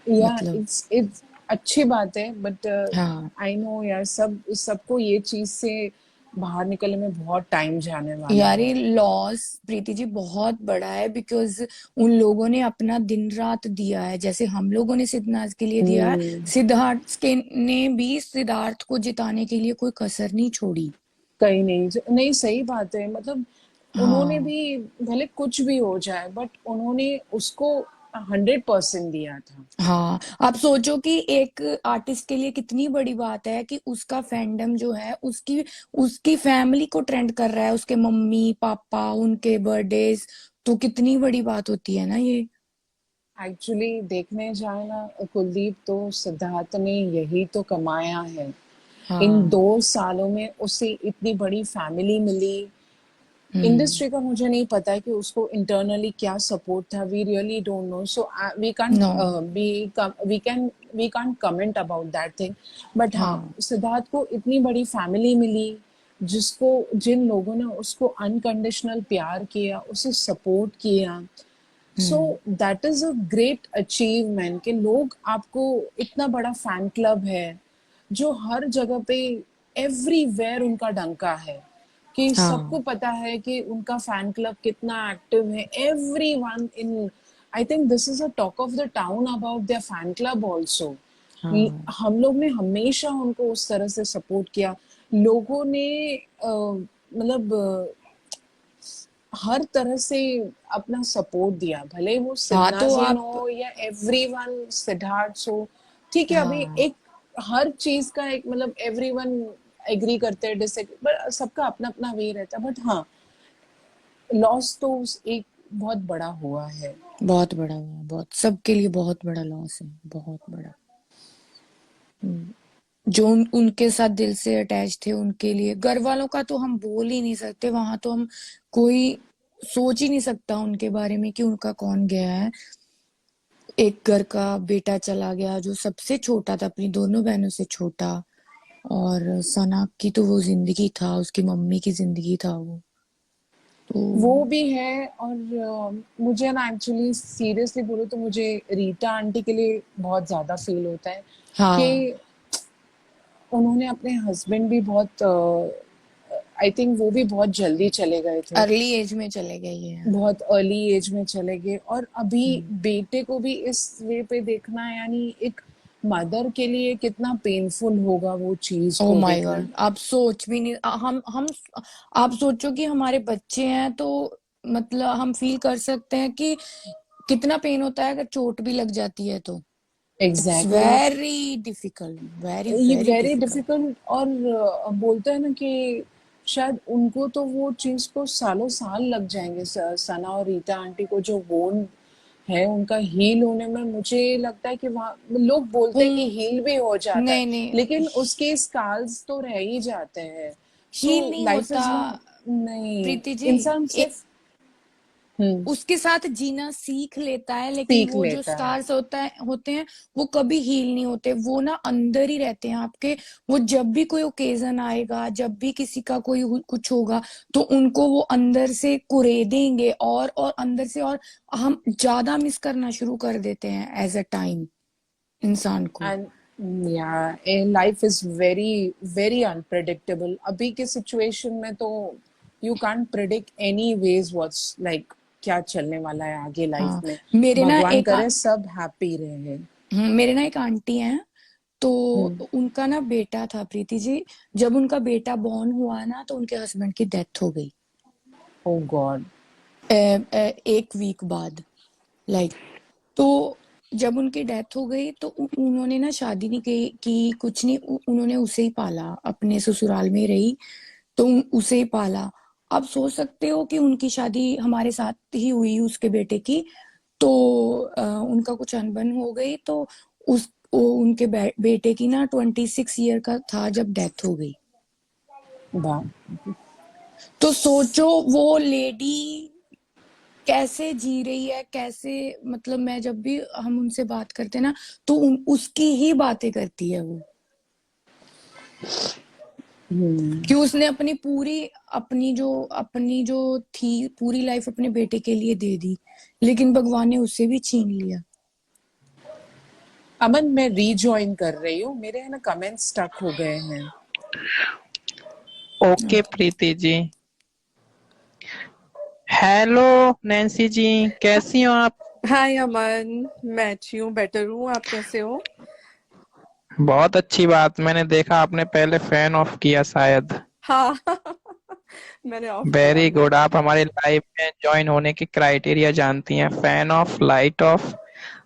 या मतलब। इट्स अच्छी बात है, बट हाँ आई नो यार, सबको ये चीज से बाहर निकलने में बहुत टाइम जाने वाला यार, है। ये लॉस प्रीति जी बहुत बड़ा है, बिकॉज उन लोगों ने अपना दिन रात दिया है, जैसे हम लोगों ने सिद्धनाथ के लिए दिया है। हम्म, सिद्धार्थ के ने भी सिद्धार्थ को जिताने के लिए कोई कसर नहीं छोड़ी। कहीं नहीं, नहीं सही बात है, मतलब उन्होंने हाँ भी, भले कुछ भी हो जाए, बट उन्होंने उसको 100% दिया था। हाँ, आप सोचो कि एक आर्टिस्ट के लिए कितनी बड़ी बात है कि उसका फैंडम जो है उसकी उसकी फैमिली को ट्रेंड कर रहा है, उसके मम्मी पापा, उनके बर्थडेज, तो कितनी बड़ी बात होती है ना ये। एक्चुअली देखने जाए ना कुलदीप, तो सिद्धार्थ ने यही तो कमाया है। इन हाँ। 2 सालों में उसे इतनी बड़ी फैमिली मिली। हम्म। इंडस्ट्री का मुझे नहीं पता है कि उसको इंटरनली क्या सपोर्ट था, we really don't know, so we can't know. We can't comment about that thing. But हाँ, हाँ। सिद्धार्थ को इतनी बड़ी फैमिली मिली, जिसको, जिन लोगों ने उसको अनकंडीशनल प्यार किया, उसे सपोर्ट किया। So hmm. That is a great achievement कि लोग आपको, इतना बड़ा फैन क्लब है जो हर जगह पे, एवरीवेयर उनका डंका है, कि सबको हाँ। पता है कि उनका फैन क्लब कितना एक्टिव है। Everyone in, I think this is a talk of the town about their fan club also. हाँ। हम लोग ने हमेशा उनको उस तरह से सपोर्ट किया। लोगों ने मतलब हर तरह से अपना सपोर्ट दिया, भले वो हाँ तो सिद्धनाजियन आप, हो या एवरीवन सिद्धार्थ हो। ठीक है, अभी हाँ एक हर चीज का एक, मतलब एवरीवन एग्री करते हैं, डिसएग्री, बट सबका अपना अपना वे रहता है। बट हाँ, लॉस तो एक बहुत बड़ा हुआ है। बहुत बड़ा हुआ, बहुत सबके लिए बहुत बड़ा लॉस है, बहुत बड़ा। जो उनके साथ दिल से अटैच थे उनके लिए, घर वालों का तो हम बोल ही नहीं सकते, वहां तो हम कोई सोच ही नहीं सकता उनके बारे में कि उनका कौन गया है। एक घर का बेटा चला गया जो सबसे छोटा था, अपनी दोनों बहनों से छोटा, और सना की तो वो जिंदगी था, उसकी मम्मी की जिंदगी था वो तो। वो भी है। और मुझे ना एक्चुअली सीरियसली बोलो तो मुझे रीटा आंटी के लिए बहुत ज्यादा फील होता है कि हाँ, उन्होंने अपने हस्बैंड भी बहुत, आई थिंक वो भी बहुत जल्दी चले गए थे, अर्ली एज में चले गए ये। बहुत अर्ली एज में चले गए। और अभी बेटे को भी इस वे पे देखना है, यानी एक मदर के लिए कितना पेनफुल होगा वो चीज ओ को माय देखना। गॉड, आप सोच भी नहीं, हम आप सोचो कि हमारे बच्चे हैं तो मतलब हम फील कर सकते हैं कि कितना पेन होता है अगर चोट भी लग जाती है तो। It's exactly. Very difficult, very ये वेरी वेरी डिफिकल्ट। डिफिकल्ट। और बोलते हैं ना कि शायद उनको तो वो चीज को सालों साल लग जाएंगे। सना और रीता आंटी को जो वोन है उनका हील होने में, मुझे लगता है कि वहाँ लोग बोलते हैं कि हील भी हो जाता है, नहीं नहीं, लेकिन उसके स्कार्स तो रह ही जाते हैं। सो हील नहीं लाइफ होता इज नॉट, नहीं, प्रीति जी। इंसान सिर्फ उसके साथ जीना सीख लेता है, लेकिन सीख वो जो लेता है। स्कार्स होते हैं वो कभी हील नहीं होते, वो ना अंदर ही रहते हैं आपके। वो जब भी कोई ओकेजन आएगा, जब भी किसी का कोई कुछ होगा, तो उनको वो अंदर से कुरेदेंगे और अंदर से, और हम ज्यादा मिस करना शुरू कर देते हैं एज अ टाइम इंसान को। एंड या life is very very unpredictable. अभी के सिचुएशन में तो you can't predict any ways what's like क्या चलने वाला है आगे लाइफ हाँ, में। मेरे ना भगवान एक करे सब हैप्पी रहे। मेरे ना एक आंटी हैं, तो हम्म। उनका ना बेटा था प्रीति जी। जब उनका बेटा बॉर्न हुआ ना तो उनके हस्बैंड की डेथ हो गई। ओ गॉड। एक वीक बाद, लाइक, तो जब उनकी डेथ हो गई तो उन्होंने ना शादी नहीं की कुछ नहीं, उन्होंने उसे ही पाला, अपने ससुराल में ही रही, तो उसे ही पाला। आप सोच सकते हो कि उनकी शादी हमारे साथ ही हुई उसके बेटे की, तो उनका कुछ अनबन हो गई, तो उनके बेटे की ना 26 ईयर का था जब डेथ हो गई। वाह। तो सोचो वो लेडी कैसे जी रही है, कैसे, मतलब मैं जब भी हम उनसे बात करते हैं ना तो उसकी ही बातें करती है वो, कि उसने अपनी जो थी पूरी लाइफ अपने बेटे के लिए दे दी, लेकिन भगवान ने उससे भी छीन लिया। अमन, मैं रीजॉइन कर रही हूँ, मेरे है ना कमेंट स्टक हो गए हैं। Okay Preeti ji. Hello Nancy जी, कैसी हो आप? हाय अमन, मैं अच्छी हूँ, बेटर हूँ। आप कैसे हो? बहुत अच्छी बात, मैंने देखा आपने पहले फैन ऑफ किया शायद। हाँ मैंने ऑफ किया वेरी अभी। गुड, आप हमारे लाइव में ज्वाइन होने की क्राइटेरिया जानती हैं। Fan off, light off,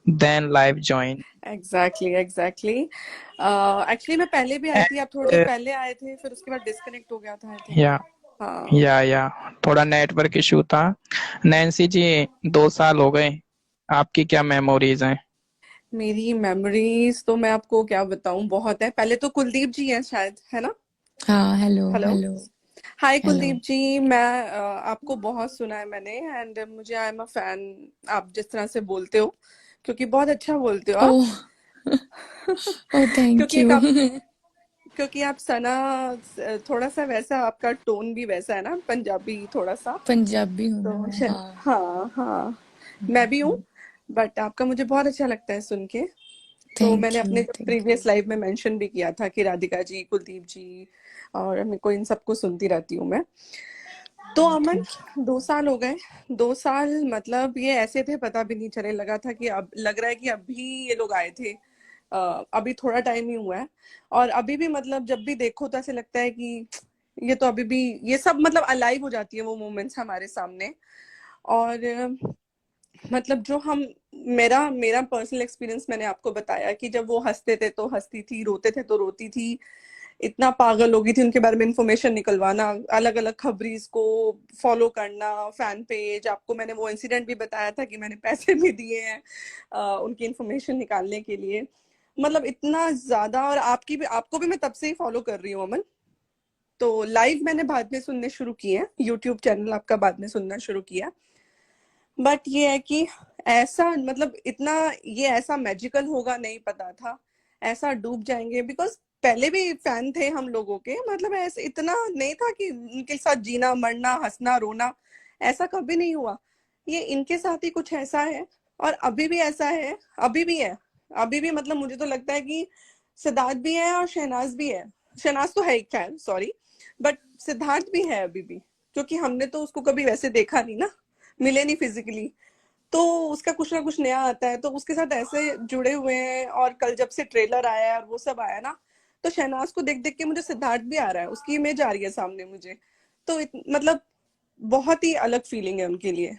then live join. Exactly exactly. Actually मैं पहले भी आई थी, आप थोड़ी देर पहले आए थे, फिर उसके बाद डिस्कनेक्ट हो गया था आई थिंक। या हाँ। या थोड़ा नेटवर्क इशू था। नैन्सी जी, 2 साल हो गए, आपकी क्या मेमोरीज हैं? मेरी मेमोरीज तो मैं आपको क्या बताऊं, बहुत है। पहले तो कुलदीप जी हैं शायद, है ना? हाँ, hello hello. Hello hi hello. Kuldeep ji, मैं आपको बहुत सुना है मैंने, एंड मुझे आई एम अ फैन। आप जिस तरह से बोलते हो, क्योंकि बहुत अच्छा बोलते हो आप। ओह ओह, थैंक क्योंकि एक यू। आप क्योंकि आप सना, थोड़ा सा वैसा आपका टोन भी वैसा है ना, पंजाबी थोड़ा सा। पंजाबी हूँ ना तो मैं, हाँ। हाँ हाँ, मैं भी हूँ। बट आपका मुझे बहुत अच्छा लगता है सुन के। तो मैंने थैंक अपने यू, जो थैंक प्रीवियस लाइव में मेंशन भी किया था कि राधिका जी, कुलदीप जी, और मेरे को इन सबको सुनती रहती हूँ मैं। तो यू, अमन, थैंक यू। 2 साल हो गए। 2 साल मतलब ये ऐसे थे, पता भी नहीं चले, लगा था कि अब लग रहा है कि अभी ये लोग आए थे। अभी थोड़ा टाइम ही हुआ है। और अभी भी मतलब जब भी देखो तो ऐसे लगता है कि ये तो अभी भी, ये सब मतलब अलाइव हो जाती है वो मोमेंट्स हमारे सामने। और मतलब जो हम, मेरा मेरा पर्सनल एक्सपीरियंस मैंने आपको बताया कि जब वो हंसते थे तो हंसती थी, रोते थे तो रोती थी। इतना पागल हो गई थी उनके बारे में इंफॉर्मेशन निकलवाना, अलग अलग खबरीज को फॉलो करना, फैन पेज। आपको मैंने वो इंसिडेंट भी बताया था कि मैंने पैसे भी दिए हैं उनकी इंफॉर्मेशन निकालने के लिए। मतलब इतना ज्यादा। और आपको भी मैं तब से ही फॉलो कर रही हूँ अमन। तो लाइव मैंने बाद में सुनने शुरू किए हैं, यूट्यूब चैनल आपका बाद में सुनना शुरू किया। बट ये है कि ऐसा मतलब इतना ये ऐसा मैजिकल होगा नहीं पता था, ऐसा डूब जाएंगे। बिकॉज पहले भी फैन थे हम लोगों के, मतलब ऐसे इतना नहीं था कि उनके साथ जीना मरना हंसना रोना, ऐसा कभी नहीं हुआ। ये इनके साथ ही कुछ ऐसा है, और अभी भी ऐसा है, अभी भी है। अभी भी मतलब मुझे तो लगता है कि सिद्धार्थ भी है और शहनाज भी है। शहनाज तो है ही खैर, सॉरी, बट सिद्धार्थ भी है अभी भी, क्योंकि हमने तो उसको कभी वैसे देखा नहीं ना, मिले नहीं फिजिकली। तो उसका कुछ ना कुछ नया आता है तो उसके साथ ऐसे जुड़े हुए हैं। और कल जब से ट्रेलर आया और वो सब आया ना, तो शहनाज को देख देख के मुझे सिद्धार्थ भी आ रहा है, उसकी इमेज आ रही है सामने मुझे। तो मतलब बहुत ही अलग फीलिंग है उनके लिए।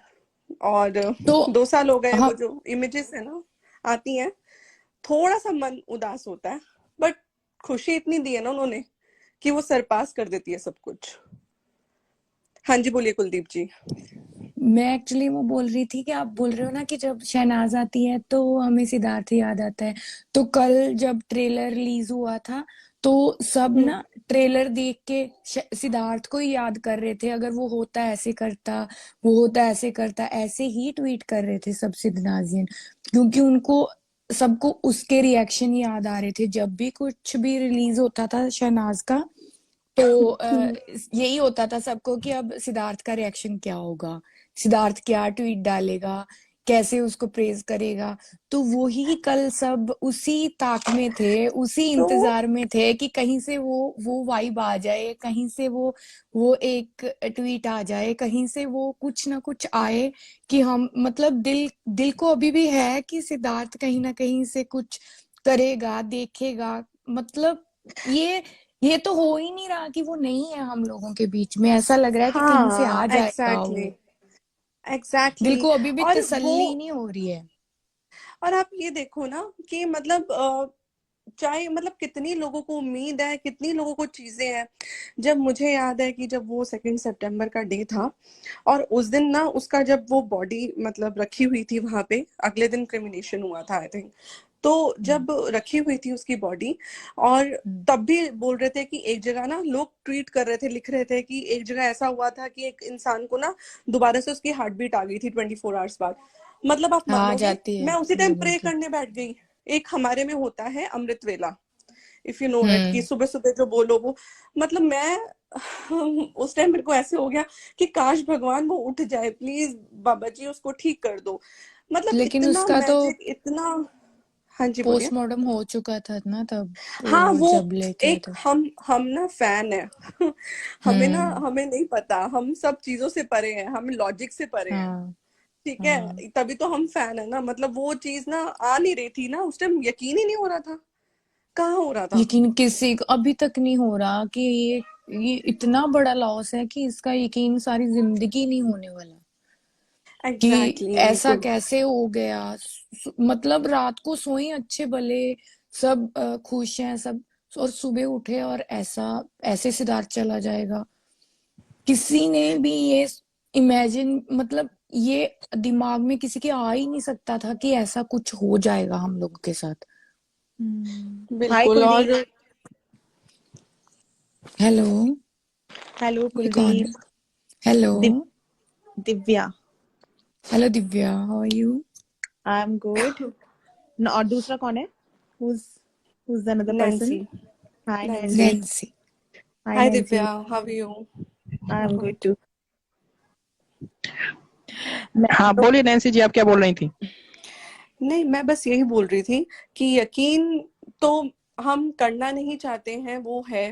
और तो 2 साल हो गए, वो हम जो इमेजेस है ना आती हैं, थोड़ा सा मन उदास होता है। बट खुशी इतनी दी है ना उन्होंने कि वो सरपास कर देती है सब कुछ। हाँ जी, बोलिए कुलदीप जी। मैं एक्चुअली वो बोल रही थी कि आप बोल रहे हो ना कि जब शहनाज आती है तो हमें सिद्धार्थ याद आता है। तो कल जब ट्रेलर रिलीज हुआ था तो सब ना ट्रेलर देख के सिद्धार्थ को ही याद कर रहे थे। अगर वो होता ऐसे करता, वो होता ऐसे करता, ऐसे ही ट्वीट कर रहे थे सब सिद्धनाजियन, क्योंकि उनको सबको उसके रिएक्शन याद आ रहे थे जब भी कुछ भी रिलीज होता था शहनाज का। तो यही होता था सबको कि अब सिद्धार्थ का रिएक्शन क्या होगा, सिद्धार्थ क्या ट्वीट डालेगा, कैसे उसको प्रेज करेगा। तो वो ही कल सब उसी ताक में थे, उसी तो इंतजार में थे कि कहीं से वो वाइब आ जाए, कहीं से वो एक ट्वीट आ जाए, कहीं से वो कुछ ना कुछ आए कि हम मतलब दिल दिल को अभी भी है कि सिद्धार्थ कहीं ना कहीं से कुछ करेगा, देखेगा। मतलब ये तो हो ही नहीं रहा कि वो नहीं है हम लोगों के बीच में। ऐसा लग रहा है कि कहीं से आ हाँ, जाएगा एग्जैक्टली वो। दिल एग्जैक्टली। को अभी भी और वो, तसल्ली नहीं हो रही है। और आप ये देखो ना कि मतलब चाहे मतलब कितनी लोगों को उम्मीद है, कितनी लोगों को चीजें हैं। जब मुझे याद है कि जब वो 2 सितंबर का डे था, और उस दिन ना उसका जब वो बॉडी मतलब रखी हुई थी वहां पे, अगले दिन क्रिमिनेशन हुआ था आई थिंक। तो हम्म, जब रखी हुई थी उसकी बॉडी, और हम्म, तब भी बोल रहे थे कि एक जगह ना लोग ट्वीट कर रहे थे, लिख रहे थे कि एक जगह ऐसा हुआ था कि एक इंसान को ना दोबारा से उसकी हार्ट बीट आ गई थी 24 आवर्स बाद। मतलब आप आ मानोगे, जाती है मैं उसी टाइम लोगों प्रे की। करने बैठ गई। एक हमारे में होता है अमृत वेला, इफ यू नो इट, कि हम्म। सुबह सुबह जो बोलो वो, मतलब मैं उस टाइम मेरे को ऐसे हो गया कि काश भगवान वो उठ जाए प्लीज, बाबा जी उसको ठीक कर दो। मतलब लेकिन इतना उसका तो मैजिक, इतना। हाँ जी, बोलिए। पोस्टमार्टम हो चुका था ना तब, हाँ, वो वो जब लेके आए एक थे। हम ना फैन है हमें ना, हम्म। हमें नहीं पता, हम सब चीजों से परे हैं, हम लॉजिक से परे हैं। हाँ, ठीक हाँ। है, तभी तो हम फैन है ना। मतलब वो चीज ना आ नहीं रही थी ना उस टाइम, यकीन ही नहीं हो रहा था, कहाँ हो रहा था। यकीन किसी को अभी तक नहीं हो रहा कि ये इतना बड़ा लॉस है कि इसका यकीन सारी जिंदगी नहीं होने वाला कि एग्जैक्टली, ऐसा बिल्कुल। कैसे हो गया। मतलब रात को सोए अच्छे भले, सब खुश हैं सब, और सुबह उठे और ऐसा ऐसे सिद्धार्थ चला जाएगा। किसी ने भी ये इमेजिन मतलब ये दिमाग में किसी के आ ही नहीं सकता था कि ऐसा कुछ हो जाएगा हम लोगों के साथ। हाय बिल्कुल। कुलदीप। और हेलो। हेलो ये कौन है? Kuldeep. Hello. Div, Divya. Hello Divya, how are you? I am good. और दूसरा कौन है? who's the another person? Nancy. Hi Nancy. Nancy. Nancy. Hi hi Nancy. Divya, how are you. I am good too. मैं हाँ तो बोलिए नैन्सी जी, आप क्या बोल रही थी? नहीं, मैं बस यही बोल रही थी कि यकीन तो हम करना नहीं चाहते हैं, वो है।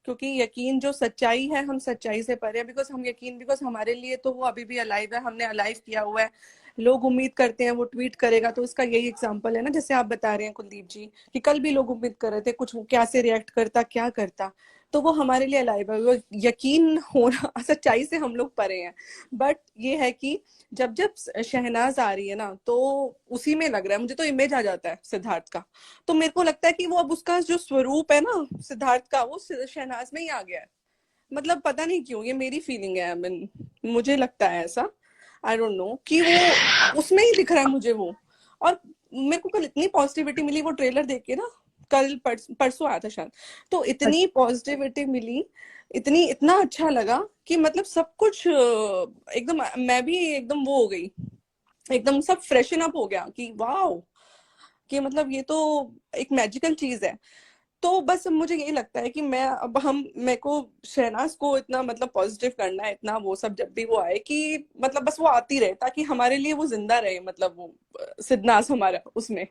क्योंकि यकीन जो सच्चाई है, हम सच्चाई से परे हैं। बिकॉज हम यकीन, बिकॉज हमारे लिए तो वो अभी भी अलाइव है, हमने अलाइव किया हुआ है। लोग उम्मीद करते हैं वो ट्वीट करेगा, तो उसका यही एग्जांपल है ना, जैसे आप बता रहे हैं कुलदीप जी, कि कल भी लोग उम्मीद कर रहे थे कुछ, वो कैसे रिएक्ट करता, क्या करता। तो वो हमारे लिए अलाइव है, वो यकीन होना सच्चाई से हम लोग परे हैं। बट ये है कि जब जब शहनाज आ रही है ना, तो उसी में लग रहा है मुझे, तो इमेज आ जाता है सिद्धार्थ का। तो मेरे को लगता है कि वो अब उसका जो स्वरूप है ना सिद्धार्थ का, वो शहनाज में ही आ गया है। मतलब पता नहीं क्यों, ये मेरी फीलिंग है, I mean, मुझे लगता है ऐसा, आई डोंट नो, कि वो उसमें ही दिख रहा है मुझे वो। और मेरे को कल इतनी पॉजिटिविटी मिली वो ट्रेलर देख के ना, कल परसों आया था शायद, तो इतनी पॉजिटिविटी मिली, इतना अच्छा लगा कि मतलब सब कुछ एकदम, मैं भी एकदम वो हो गई, एकदम सब फ्रेशन अप हो गया कि वाओ, कि मतलब ये तो एक मैजिकल चीज है। तो बस मुझे यही लगता है कि मैं अब हम मेरे को शहनाज को इतना मतलब पॉजिटिव करना है, इतना वो सब जब भी वो आए कि मतलब बस वो आती रहे, ताकि हमारे लिए वो जिंदा रहे, मतलब वो सिद्धनाज हमारा उसमें।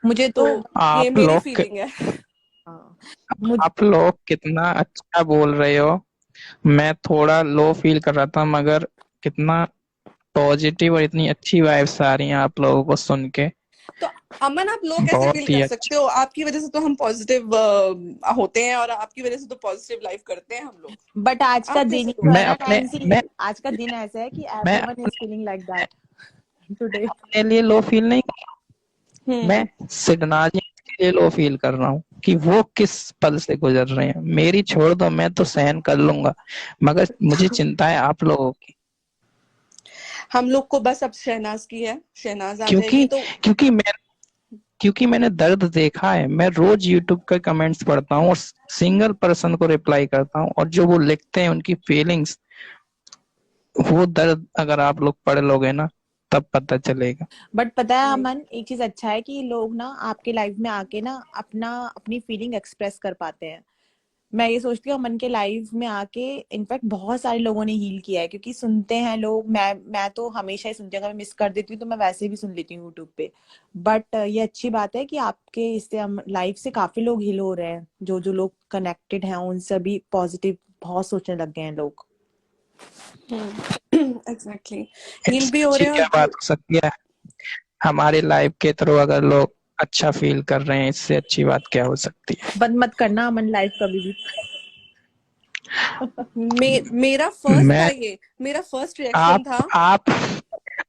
मुझे तो तो ये आप मेरी लोग फीलिंग है। हाँ, मुझ आप लोग कितना अच्छा बोल रहे हो। मैं थोड़ा लो फील कर रहा था, मगर कितना पॉजिटिव और इतनी अच्छी वाइब्स आ रही हैं आप लोगों को सुन के। तो अमन, आप लोग कैसे फील बहुत ही कर अच्छा। सकते हो? आपकी वजह से तो हम पॉजिटिव होते हैं, और आपकी वजह से तो पॉजिटिव लाइफ करते हैं हम लोग। बट आज का आप दिन कैसे ही तो है मैं दोस्त? ना अपने नैन्सी, मैं आज का दिन ऐसा है कि मैं everyone is feeling like that today. अपने लिए लो फील नहीं, मैं हम्म। सिडनाजी के लिए लो फील कर रहा हूँ कि वो किस पल से गुजर रहे हैं। मेरी छोड़ दो, मैं तो सहन कर लूंगा, मगर मुझे चिंता है आप लोगों की। हम लोग को बस अब शहनाज की है, शहनाज आ जाएगी क्योंकि तो। क्योंकि मैं क्योंकि मैंने दर्द देखा है। मैं रोज यूट्यूब के कमेंट्स पढ़ता हूँ और सिंगल पर्सन को रिप्लाई करता हूँ, और जो वो लिखते हैं उनकी फीलिंग्स, वो दर्द अगर आप लोग पढ़ लोगे ना, तब पता चलेगा। बट पता है नहीं। अमन, एक चीज अच्छा है कि लोग ना आपके लाइफ में आके ना अपनी फीलिंग एक्सप्रेस कर पाते हैं। मैं ये सोचती हूँ अमन के लाइफ में आके इनफैक्ट बहुत सारे लोगों ने हील किया है, क्योंकि सुनते हैं लोग। मैं तो हमेशा ही सुनती हूँ, अगर मैं मिस कर देती हूँ तो मैं वैसे भी सुन लेती हूँ यूट्यूब पे। बट ये अच्छी बात है कि आपके इससे लाइफ से काफी लोग हील हो रहे हैं, जो जो लोग कनेक्टेड हैं उनसे भी पॉजिटिव बहुत सोचने लग गए हैं लोग। एग्जैक्टली। हील इससे भी हो अच्छी रहे हैं, और क्या बात हो सकती है? हमारी लाइफ के थ्रू अगर लोग अच्छा फील कर रहे हैं, इससे अच्छी बात क्या हो सकती है? बंद मत करना अमन लाइफ कभी भी। मेरा फर्स्ट था मैं ये, मेरा फर्स्ट रिएक्शन आप था। आप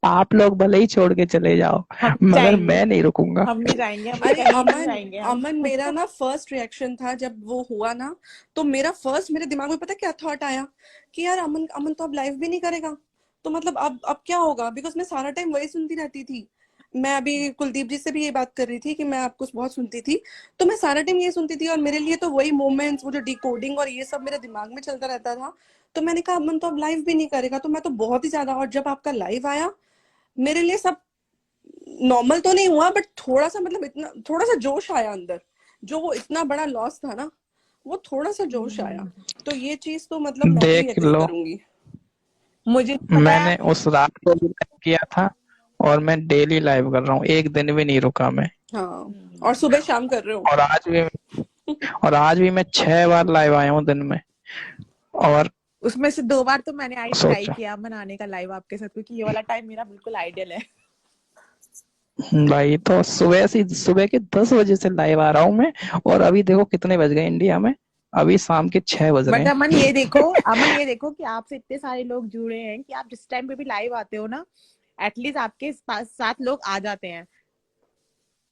आप लोग भले ही छोड़ के चले जाओ, हम मगर जाएंगे, मैं नहीं रुकूंगा। हम नहीं जाएंगे, हम अरे कहीं नहीं अमन, जाएंगे हम। अमन मेरा ना फर्स्ट रिएक्शन था जब वो हुआ ना, तो मेरा फर्स्ट, मेरे दिमाग में पता क्या थॉट आया कि यार अमन, अमन तो अब लाइव भी नहीं करेगा, तो मतलब अब क्या होगा? बिकॉज मैं सारा टाइम वही सुनती रहती थी। मैं अभी कुलदीप जी से भी ये बात कर रही थी कि मैं आपको बहुत सुनती थी, तो मैं सारा टाइम ये सुनती थी, और मेरे लिए तो वही मोमेंट्स, वो जो डिकोडिंग और ये सब मेरे दिमाग में चलता रहता था। तो मैंने कहा अमन तो अब लाइव भी नहीं करेगा, तो मैं तो बहुत ही ज्यादा, और जब आपका लाइव आया, मेरे लिए सब नॉर्मल तो नहीं हुआ, बट थोड़ा सा मतलब इतना, थोड़ा सा जोश आया अंदर। जो वो इतना बड़ा लॉस था ना, वो थोड़ा सा जोश आया। तो ये चीज तो मतलब मैं भी देख एग्री लो, करूंगी। मुझे पता है। मैंने उस रात को भी लाइव किया था, और मैं डेली लाइव कर रहा हूँ, एक दिन भी नहीं रुका मैं। हाँ, और सुबह शाम कर रहे हो। और आज भी और आज भी मैं 6 बार लाइव आया हूँ दिन में। और उसमें से 2 बार तो मैंने आई ट्राई सोचो किया बनाने का लाइव आपके साथ, क्योंकि ये वाला टाइम मेरा बिल्कुल आइडियल है। भाई, तो सुबह के 10 बजे से लाइव आ रहा हूँ मैं, और अभी देखो कितने बज गए इंडिया में, अभी शाम के 6 बज रहे बट हैं। अमन ये देखो कि आपसे इतने सारे लोग जुड़े हैं कि आप जिस टाइम पे भी लाइव आते हो ना, एटलीस्ट आपके पास 7 लोग आ जाते हैं। आप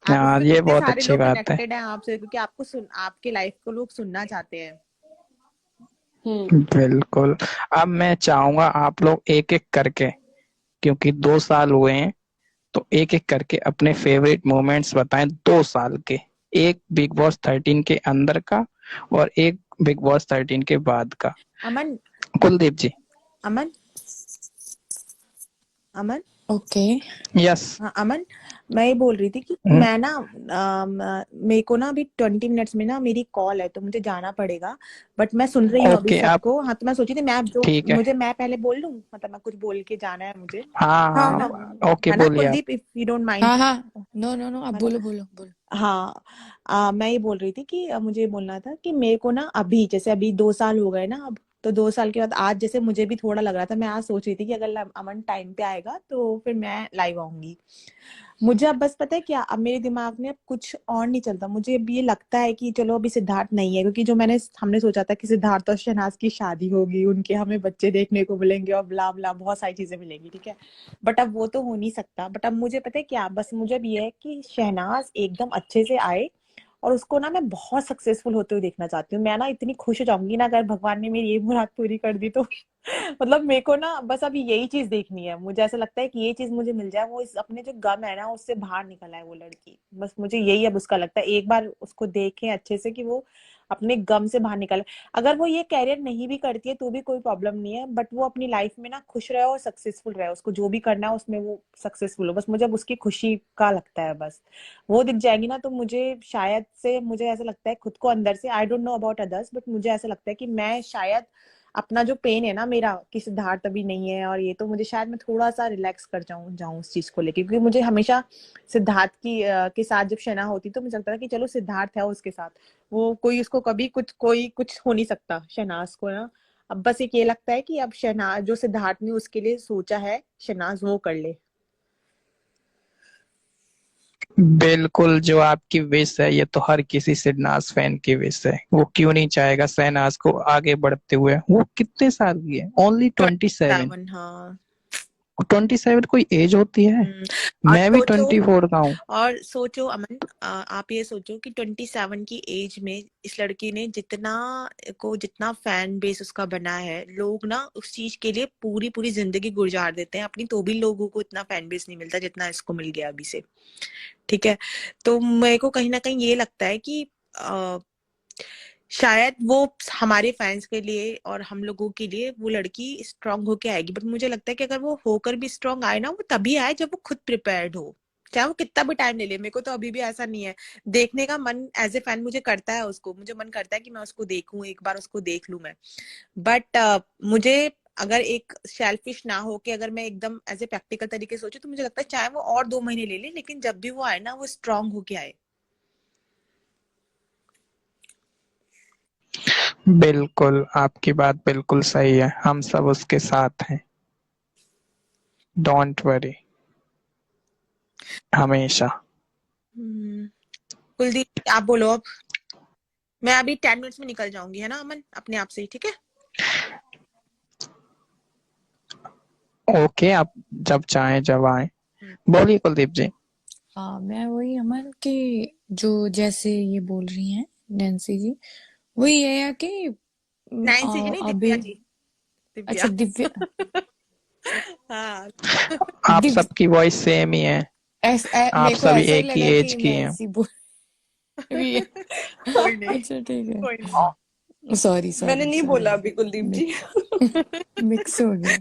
हाँ, इसमें ये कितने बहुत सारे अच्छी लोग बात है। कनेक्टेड हैं आपसे, क्योंकि आपके लाइफ को लोग सुनना चाहते हैं। बिल्कुल। अब मैं चाहूंगा आप लोग एक एक करके, क्योंकि 2 साल हुए हैं, तो एक एक करके अपने फेवरेट मोमेंट्स बताएं 2 साल के। एक बिग बॉस 13 के अंदर का, और एक बिग बॉस 13 के बाद का। अमन, कुलदीप जी। अमन, अमन, ओके। यस। हाँ अमन, मैं ये बोल रही थी कि मैं ना मेरे को ना अभी 20 मिनट्स में ना मेरी कॉल है, तो मुझे जाना पड़ेगा। बट मैं सुन रही हूँ अभी ओके, आप सबको। हाँ, तो मैं सोची थी मैं जो ठीक है। मुझे मैं पहले बोल लूँ, मतलब मैं कुछ बोल के जाना है मुझे, हाँ हाँ हाँ, हाँ। ओके, है ना बोलिए आप। Kuldeep, if you don't mind. हाँ हाँ, नो नो नो, आप है ना? बोलो बोलो बोलो। हाँ, मैं ये बोल रही थी कि मुझे बोलना था कि मेरे को ना अभी जैसे अभी 2 साल हो गए ना अब, तो 2 साल के बाद आज जैसे मुझे भी थोड़ा लग रहा था। मैं आज सोच रही थी कि अगर अमन टाइम पे आएगा तो फिर मैं लाइव आऊंगी। मुझे अब बस पता है क्या, अब मेरे दिमाग में अब कुछ और नहीं चलता। मुझे अब ये लगता है कि चलो अभी सिद्धार्थ नहीं है, क्योंकि जो हमने सोचा था कि सिद्धार्थ और शहनाज की शादी होगी, उनके हमें बच्चे देखने को मिलेंगे और ब्ला ब्ला बहुत सारी चीजें मिलेंगी, ठीक है। बट अब वो तो हो नहीं सकता। बट अब मुझे पता है क्या, बस मुझे अब ये है कि शहनाज एकदम अच्छे से आए, और उसको ना मैं बहुत सक्सेसफुल होते हुए देखना चाहती हूँ। मैं ना इतनी खुश हो जाऊंगी ना अगर भगवान ने मेरी ये मुराद पूरी कर दी तो मतलब मेरे को ना बस अभी यही चीज देखनी है। मुझे ऐसा लगता है कि ये चीज मुझे मिल जाए, वो इस अपने जो गम है ना उससे बाहर निकल आए वो लड़की। बस मुझे यही अब उसका लगता है, एक बार उसको देखें अच्छे से कि वो अपने गम से बाहर निकले। अगर वो ये कैरियर नहीं भी करती है तो भी कोई प्रॉब्लम नहीं है, बट वो अपनी लाइफ में ना खुश रहे और सक्सेसफुल रहे। उसको जो भी करना है उसमें वो सक्सेसफुल हो। बस मुझे अब उसकी खुशी का लगता है। बस वो दिख जाएगी ना तो मुझे शायद से, मुझे ऐसा लगता है खुद को अंदर से, आई don't know about others, but मुझे ऐसा लगता है कि मैं शायद अपना जो पेन है ना मेरा कि सिद्धार्थ अभी नहीं है और ये, तो मुझे शायद मैं थोड़ा सा रिलैक्स कर जाऊं उस चीज को लेके। क्योंकि मुझे हमेशा सिद्धार्थ के साथ जब शना होती तो मुझे लगता था कि चलो सिद्धार्थ है उसके साथ, वो कोई उसको कभी कोई कुछ हो नहीं सकता शहनाज को ना। अब बस एक ये लगता है कि अब शहनाज जो सिद्धार्थ ने उसके लिए सोचा है शहनाज वो कर ले। बिल्कुल, जो आपकी विश है ये तो हर किसी शहनाज फैन की विश है। वो क्यों नहीं चाहेगा शहनाज को आगे बढ़ते हुए। वो कितने साल की है? ओनली 27। 27, हाँ। 27 कोई एज होती है? और मैं भी सोचो 24 का हूँ। और सोचो अमन, आप ये सोचो कि 27 की एज में इस लड़की ने जितना फैन बेस उसका बना है, लोग ना उस चीज के लिए पूरी पूरी जिंदगी गुजार देते हैं अपनी, तो भी लोगों को इतना फैन बेस नहीं मिलता जितना इसको मिल गया अभी से, ठीक है। तो मेरे को कहीं ना कहीं ये लगता है कि शायद वो हमारे फैंस के लिए और हम लोगों के लिए वो लड़की स्ट्रांग होके आएगी। बट मुझे लगता है कि अगर वो होकर भी स्ट्रांग आए ना, वो तभी आए जब वो खुद प्रिपेयर्ड हो, चाहे वो कितना भी टाइम ले ले। मेरे को तो अभी भी ऐसा नहीं है, देखने का मन एज ए फैन मुझे करता है उसको, मुझे मन करता है कि मैं उसको देखूं, एक बार उसको देख लूं मैं। बट मुझे अगर एक शेल्फिश ना हो के अगर मैं एकदम एज ए प्रैक्टिकल तरीके से सोचूं तो मुझे लगता है चाहे वो और 2 महीने ले ले, लेकिन जब भी वो आए ना वो स्ट्रांग होके आए। बिल्कुल, आपकी बात बिल्कुल सही है। हम सब उसके साथ हैं। डोंट वरी, हमेशा। कुलदीप आप बोलो अब। मैं अभी 10 मिनट्स में निकल जाऊंगी, है ना अमन, अपने आप से ही, ठीक है। ओके, आप जब चाहें जब आए। बोलिए कुलदीप जी। हाँ, मैं वही अमन कि जो जैसे ये बोल रही हैं नैन्सी जी, वो ये है कि नैन्सी जी नहीं, अभी दिव्या जी। अच्छा दिव्या दिव्या हाँ। आप दिव सबकी वॉइस सेम ही है। आप मेरे को सभी ऐसा ही एक ही लगा एज कि की हैं। नैन्सी बोल रही है। कोई नहीं, अच्छा ठीक कोई नहीं। है, सॉरी मैंने सॉरी नहीं बोला सॉरी अभी कुलदीप जी। मिक्स हो गया,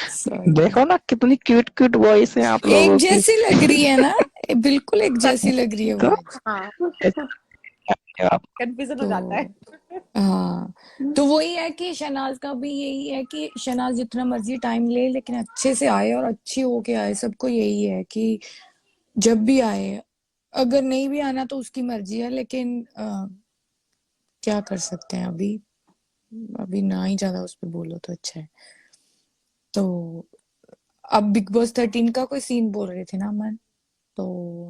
सॉरी। देखो ना कितनी क्यूट क्यूट वॉइस है आप एक लोगों की। जैसी लग रही है ना, बिल्कुल एक जैसी लग रही है तो आवाज। हाँ, आप कंफ्यूजन हो जाता है। तो हाँ, तो वही है कि शहनाज का भी यही है कि शहनाज जितना मर्जी टाइम ले लेकिन अच्छे से आए और अच्छी होके आए। सबको यही है कि जब भी आए, अगर नहीं भी आना तो उसकी मर्जी है, लेकिन क्या कर सकते हैं अभी। अभी ना ही ज्यादा उस पर बोलो तो अच्छा है। तो अब बिग बॉस 13 का कोई सीन बोल रहे थे ना अमन, तो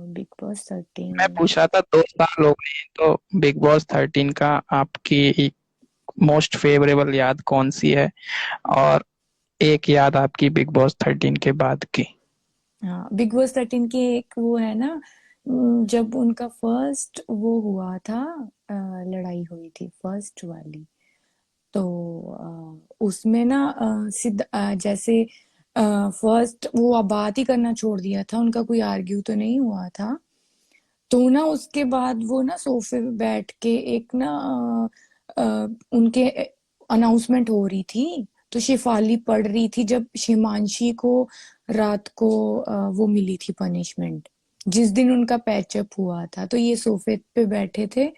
बिग बॉस मैं 13 पूछा था 2 साल हो गए तो बिग बॉस 13 का आपकी मोस्ट फेवरेबल याद कौन सी है? और एक याद आपकी बिग बॉस 13 के बाद की। हाँ, बिग बॉस 13 की एक वो है ना, जब उनका फर्स्ट वो हुआ था, लड़ाई हुई थी फर्स्ट वाली। तो उसमें ना जैसे फर्स्ट वो अब बात ही करना छोड़ दिया था, उनका कोई आर्ग्यू तो नहीं हुआ था। तो ना उसके बाद वो ना सोफे पे बैठ के एक ना उनके अनाउंसमेंट हो रही थी, तो शेफाली पढ़ रही थी जब शिमांशी को रात को वो मिली थी पनिशमेंट, जिस दिन उनका पैचअप हुआ था। तो ये सोफे पे बैठे थे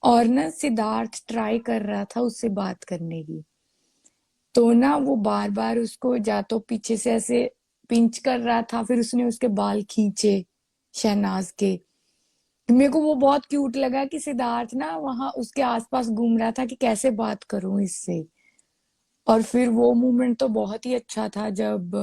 और ना सिद्धार्थ ट्राई कर रहा था उससे बात करने की। तो ना वो बार बार उसको जा तो पीछे से ऐसे पिंच कर रहा था, फिर उसने उसके बाल खींचे शहनाज के। मेरे को वो बहुत क्यूट लगा कि सिद्धार्थ ना वहां उसके आसपास घूम रहा था कि कैसे बात करूं इससे। और फिर वो मोमेंट तो बहुत ही अच्छा था जब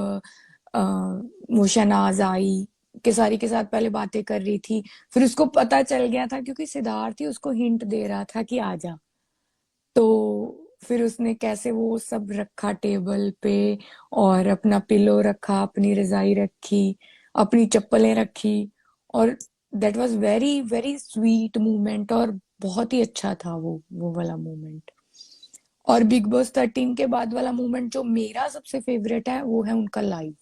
वो शहनाज आई केसारी के साथ पहले बातें कर रही थी, फिर उसको पता चल गया था क्योंकि सिद्धार्थ ही उसको हिंट दे रहा था कि आ जा। तो फिर उसने कैसे वो सब रखा टेबल पे और अपना पिलो रखा, अपनी रजाई रखी, अपनी चप्पलें रखी, और that was very very sweet moment, और बहुत ही अच्छा था वो वाला मोमेंट। और बिग बॉस 13 के बाद वाला मोमेंट जो मेरा सबसे फेवरेट है वो है उनका लाइव।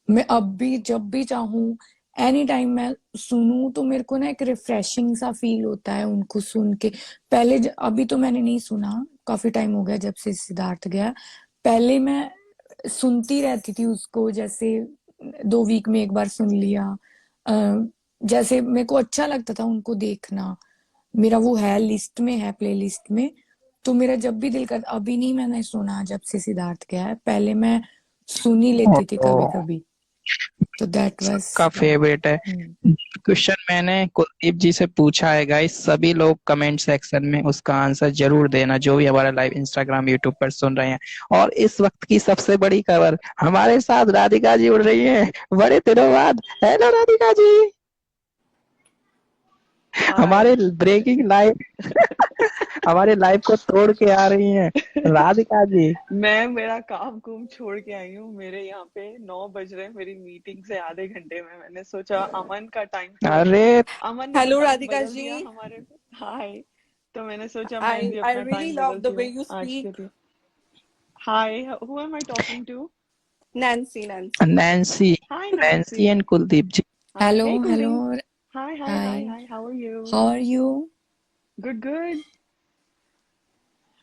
मैं अब भी जब भी चाहूँ एनी टाइम मैं सुनूं तो मेरे को ना एक रिफ्रेशिंग सा फील होता है उनको सुन के। पहले अभी तो मैंने नहीं सुना, काफी टाइम हो गया जब से सिद्धार्थ गया। पहले मैं सुनती रहती थी उसको, जैसे 2 वीक में एक बार सुन लिया। जैसे मेरे को अच्छा लगता था उनको देखना, मेरा वो है लिस्ट में, है प्ले लिस्ट में। तो मेरा जब भी दिल करता, अभी नहीं मैंने सुना जब से सिद्धार्थ गया है, पहले मैं सुन ही लेती थी कभी तो कभी। तो दैट वाज सबका फेवरेट है। क्वेश्चन मैंने कुलदीप जी से पूछा है गाइस, सभी लोग कमेंट सेक्शन में उसका आंसर जरूर देना, जो भी हमारा लाइव इंस्टाग्राम यूट्यूब पर सुन रहे हैं। और इस वक्त की सबसे बड़ी खबर, हमारे साथ राधिका जी उड़ रही हैं बड़े दिनों बाद। हेलो राधिका जी, हमारे ब्रेकिंग लाइव हमारे लाइव को तोड़ के आ रही हैं राधिका जी। मैं मेरा काम कुम छोड़ के आई हूँ। मेरे यहाँ पे 9 बज रहे हैं, मेरी मीटिंग से आधे घंटे में। मैंने सोचा अमन का टाइम तो अरे अमन ने तो हेलो टाइम राधिका बदल जी, दिया हमारे। हाय। तो मैंने सोचा मैं भी आई अपना रियली टाइम लव द बदलती वे हूँ यू आज के स्पीक। लिए। Hi, who am I talking to? Nancy, Nancy. Nancy, hi Nancy Nancy. And Kuldeep ji. Hi, hello hey hello, Kuldeep. Hi hi hi hi, hi, how are you? How are you? Good good.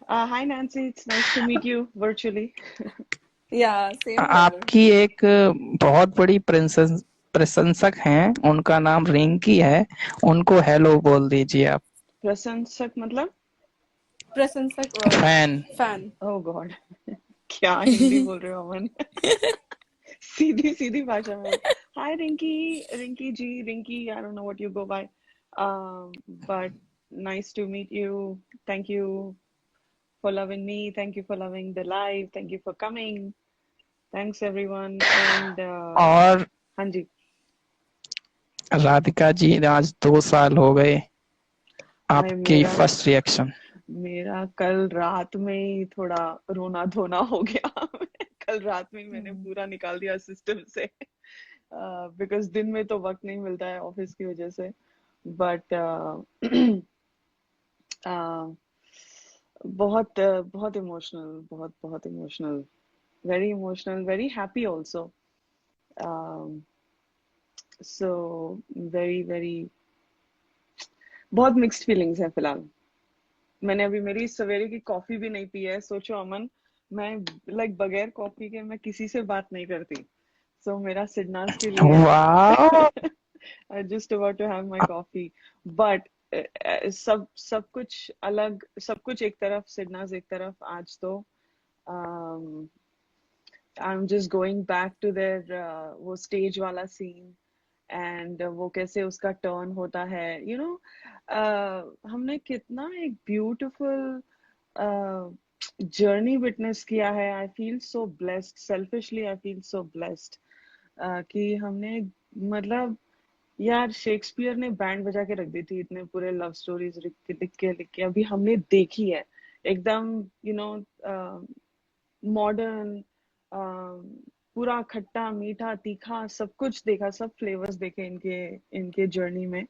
Hi Nancy, it's nice to meet you virtually. Yeah same here. आपकी एक बहुत बड़ी प्रशंसक हैं, उनका नाम रिंकी है, उनको हेलो बोल दीजिए आप। प्रशंसक मतलब? प्रशंसक, फैन। फैन। ओह गॉड। क्या हिंदी बोल रहे हो अमन? सीधी सीधी भाषा में। Hi Rinky, Rinky ji, Rinky, I don't know what you go by, but nice to meet you. Thank you for loving me, thank you for loving the live, thank you for coming, thanks everyone. And और हाँ जी। राधिका जी, आज 2 साल हो गए, हाय, आपकी first reaction? मेरा कल रात में ही थोड़ा रोना धोना हो गया। कल रात में ही मैंने पूरा निकाल दिया सिस्टम से, बिकॉज दिन में तो वक्त नहीं मिलता है ऑफिस की वजह से। बट बहुत बहुत इमोशनल, बहुत बहुत emotional, very emotional, very happy also. So very very, बहुत मिक्स्ड फीलिंग्स है फिलहाल। मैंने अभी मेरी सवेरे की कॉफी भी नहीं पी है। सोचो अमन, मैं लाइक बगैर कॉफी के मैं किसी से बात नहीं करती। सो मेरा सिडनास के लिए वाह। I just about to have my coffee. But सब सब कुछ अलग, सब कुछ एक तरफ, सिडनास एक तरफ। आज तो I am just going back to there वो स्टेज वाला सीन, एंड वो कैसे उसका टर्न होता है, यू नो। हमने कितना एक ब्यूटीफुल जर्नी विटनेस किया है। I feel so blessed, selfishly I feel so blessed कि हमने, मतलब यार, शेक्सपियर ने बैंड बजा के रख दी थी, इतने पूरे लव स्टोरीज लिख के अभी हमने देखी है एकदम, यू नो, मॉडर्न, पूरा खट्टा मीठा तीखा सब कुछ देखा, सब फ्लेवर्स देखे इनके इनके जर्नी में।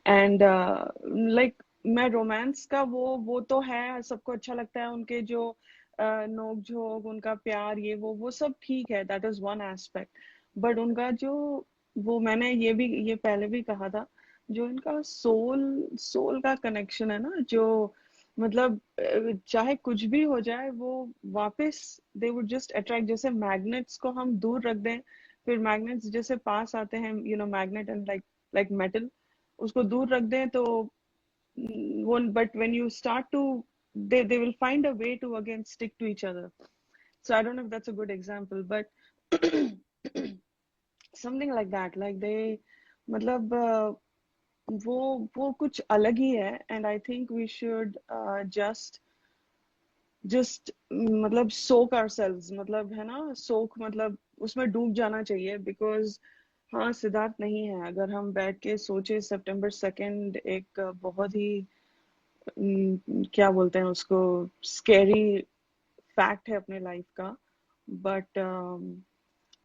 एंड लाइक मैं रोमांस का वो तो है, सबको अच्छा लगता है उनके जो नोक झोंक, उनका प्यार, ये वो सब ठीक है, that is one aspect. But उनका जो, वो मैंने ये पहले भी कहा था, जो इनका सोल सोल का कनेक्शन है ना, जो मतलब चाहे कुछ भी हो जाए वो वापस दे वुड जस्ट अट्रैक्ट। जैसे मैग्नेट्स को हम दूर रख दें, फिर मैग्नेट्स जैसे पास आते हैं, you know, magnet and like like metal, उसको दूर रख दें तो वो, but when you start to, they will find a way to again stick to each other. So I don't know if that's a good example, but something like that, like they, मतलब वो कुछ अलग ही है। And I think we should just मतलब soak ourselves, मतलब है ना, सोक मतलब उसमें डूब जाना चाहिए, बिकॉज हाँ सिद्धार्थ नहीं है। अगर हम बैठ के सोचे, सितंबर 2 एक बहुत ही क्या बोलते हैं उसको, स्कैरी फैक्ट है अपने लाइफ का। बट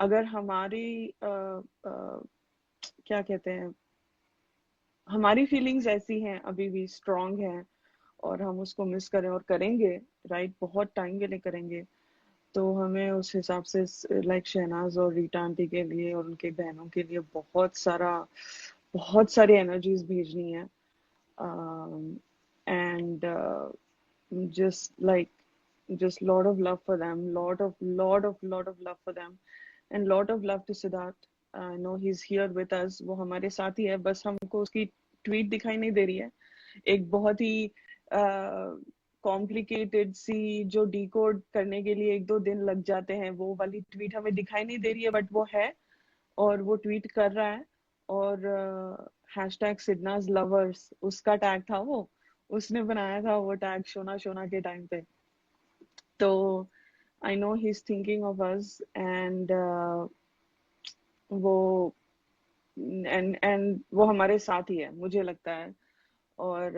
अगर हमारी क्या कहते हैं, हमारी फीलिंग्स ऐसी हैं, अभी भी स्ट्रांग हैं, और हम उसको मिस करें और करेंगे, राइट, बहुत टाइम के लिए करेंगे, तो हमें उस हिसाब से लाइक शहनाज और रीटा आंटी के लिए और उनके बहनों के लिए बहुत सारी एनर्जीज भेजनी है। And just lot of love for them, lot of love for them, and lot of love to Siddharth. I know he's here with us, वो हमारे साथ ही है, बस हमको उसकी ट्वीट दिखाई नहीं दे रही है। एक बहुत ही कॉम्प्लिकेटेड सी, जो डिकोड करने के लिए 1-2 दिन लग जाते हैं, वो वाली ट्वीट हमें दिखाई नहीं दे रही है, बट वो है और वो ट्वीट कर रहा है। और हैशटैग सिडनाज लवर्स उसका टैग था, वो उसने बनाया था वो टैग शोना के टाइम पे। तो I know he is thinking of us, and वो एंड वो हमारे साथ ही है, मुझे लगता है। और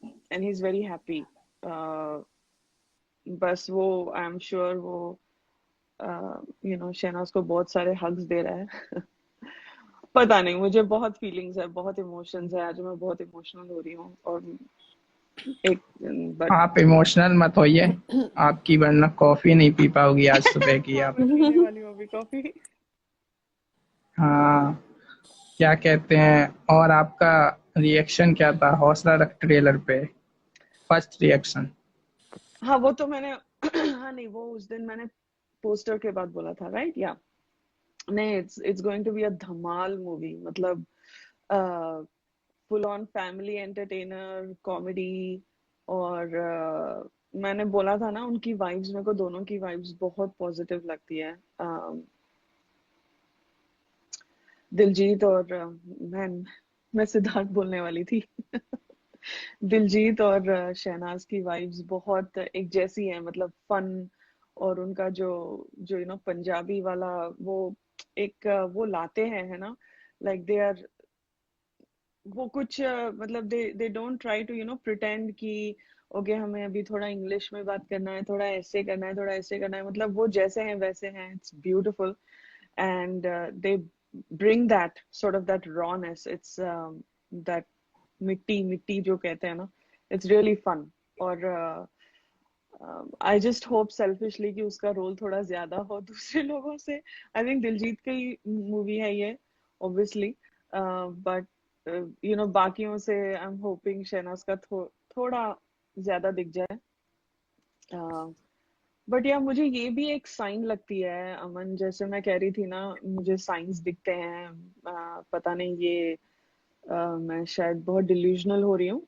and he is very happy. बस वो आई एम श्योर वो शहनाज को बहुत सारे हग्स दे रहा है। पता नहीं, मुझे बहुत फीलिंग्स है, बहुत इमोशंस है, आज मैं बहुत इमोशनल हो रही हूँ। और बट आप इमोशनल मत होइए, आपकी वरना कॉफी नहीं पी पाओगी आज सुबह की हाँ, आप। मैं पीने वाली हूँ अभी कॉफी। हाँ, क्या कहते हैं, और आपका रिएक्शन क्या था हौसला रख ट्रेलर पे, फर्स्ट रिएक्शन? हाँ वो तो मैंने हाँ नहीं, वो उस दिन मैंने पोस्टर के बाद बोला था, राइट, या नहीं, it's going to be a dhamaal movie, मतलब full on family entertainer comedy. और मैंने बोला था ना, उनकी वाइब्स, मेरे को दोनों की वाइब्स बहुत पॉजिटिव लगती है। दिलजीत और मैं सिद्धार्थ बोलने वाली थी। दिलजीत और शहनाज की वाइब्स बहुत एक जैसी हैं, मतलब फन, और उनका जो जो पंजाबी वाला वो एक वो लाते हैं, है ना, लाइक दे आर, वो कुछ मतलब they don't try to pretend कि ओके हमें अभी थोड़ा इंग्लिश में बात करना है, थोड़ा ऐसे करना है, थोड़ा ऐसे करना है, मतलब वो जैसे हैं वैसे हैं। It's beautiful, and they bring that sort of that rawness. It's that मिट्टी जो कहते हैं ना, it's really fun. और I just hope selfishly कि उसका रोल थोड़ा ज्यादा हो दूसरे लोगों से। I think दिलजीत की मूवी है ये, obviously, but बाकियों से I'm hoping शहनाज का थोड़ा ज्यादा दिख जाए। बट यार मुझे ये भी एक साइन लगती है अमन, जैसे मैं कह रही थी ना, मुझे साइंस दिखते हैं। पता नहीं ये मैं शायद बहुत डिल्यूजनल हो रही हूँ।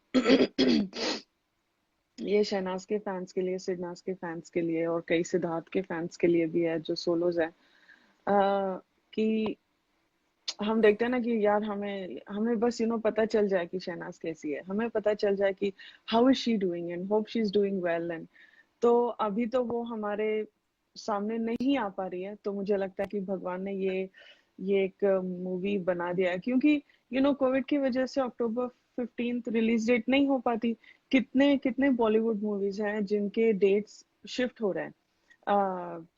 ये शहनाज के फैंस के लिए, सिडनाज के फैंस के लिए, और कई सिद्धार्थ के फैंस के लिए भी है जो सोलोज है, कि हम देखते हैं ना कि यार हमें बस पता चल जाए कि शहनाज कैसी है, हमें पता चल जाए कि how is she doing, and hope she is doing well. And तो अभी तो वो हमारे सामने नहीं आ पा रही है, तो मुझे लगता है कि भगवान ने ये एक मूवी बना दिया है, क्योंकि कोविड की वजह से अक्टूबर 15 रिलीज डेट नहीं हो पाती। कितने कितने बॉलीवुड मूवीज हैं जिनके डेट्स शिफ्ट हो रहे हैं,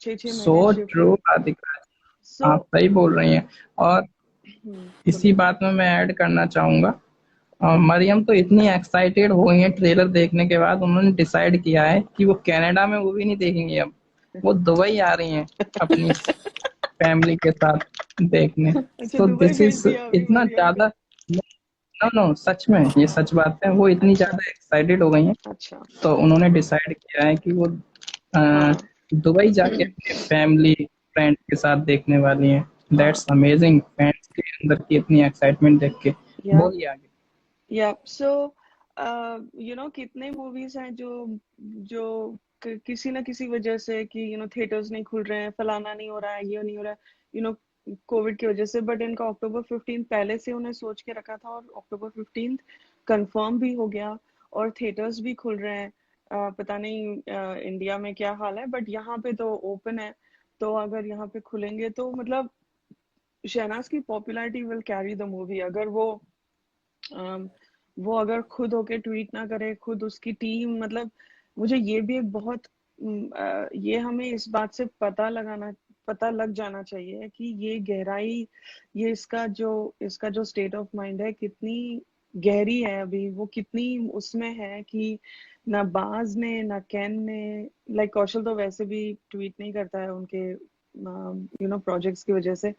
6-6 सो महीने शिफ्ट हो ट्रू रहे राधिका, हैं। आप सही बोल रही हैं। और इसी बोलिए। बात में मैं ऐड करना चाहूंगा, मरियम तो इतनी एक्साइटेड हो गई है ट्रेलर देखने के बाद, उन्होंने डिसाइड किया है कि वो कनाडा में मूवी नहीं देखेंगी, अब वो दुबई आ रही हैं अपनी फैमिली के साथ देखने। अच्छा, सो दुबई दिस भेज इज दिया अभी इतना मरियम को। ज्यादा, नो नो सच में ये सच बात है, वो इतनी अच्छा ज्यादा एक्साइटेड हो गई हैं, अच्छा। तो उन्होंने डिसाइड किया है कि वो हाँ दुबई जाके अपने फैमिली फ्रेंड के साथ देखने वाली हैं। हाँ। दैट्स अमेजिंग, फैंस के अंदर की इतनी एक्साइटमेंट देख के। या बोलिए आगे। सो कितने मूवीज हैं जो जो किसी ना किसी वजह से कि थिएटर्स नहीं खुल रहे हैं, फलाना नहीं हो रहा है, ये नहीं हो रहा है, कोविड की वजह से, बट इनका अक्टूबर 15 पहले से उन्हें सोच के रखा था, और अक्टूबर 15 कंफर्म भी हो गया, और थिएटर्स भी खुल रहे हैं। पता नहीं इंडिया में क्या हाल है, बट यहाँ पे तो ओपन है। तो अगर यहाँ पे खुलेंगे तो मतलब शहनाज की popularity will carry the movie. अगर वो अगर खुद होके ट्वीट ना करे, खुद उसकी टीम, मतलब मुझे ये भी एक बहुत ये हमें इस बात से पता लग जाना चाहिए कि ये गहराई, ये इसका जो स्टेट ऑफ माइंड है कितनी गहरी है अभी, वो कितनी उसमें है कि ना बाज ने ना कैन ने, लाइक कौशल तो वैसे भी ट्वीट नहीं करता है उनके प्रोजेक्ट्स की वजह से,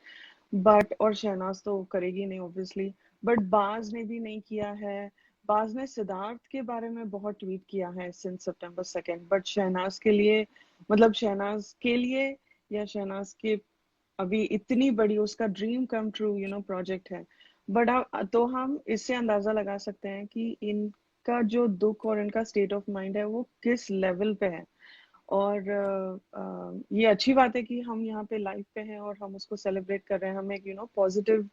बट और शहनाज तो करेगी नहीं ऑब्वियसली, बट बाज ने भी नहीं किया है। बाज ने सिद्धार्थ के बारे में बहुत ट्वीट किया है सिंस सितंबर 2, बट शहनाज के लिए, मतलब शहनाज के लिए या शहनाज के अभी इतनी बड़ी उसका ड्रीम कम ट्रू प्रोजेक्ट है। बट तो हम इससे अंदाजा लगा सकते हैं कि इनका जो दुख और इनका स्टेट ऑफ माइंड है वो किस लेवल पे है। और ये अच्छी बात है कि हम यहाँ पे लाइव पे हैं और हम उसको सेलिब्रेट कर रहे हैं, हम एक पॉजिटिव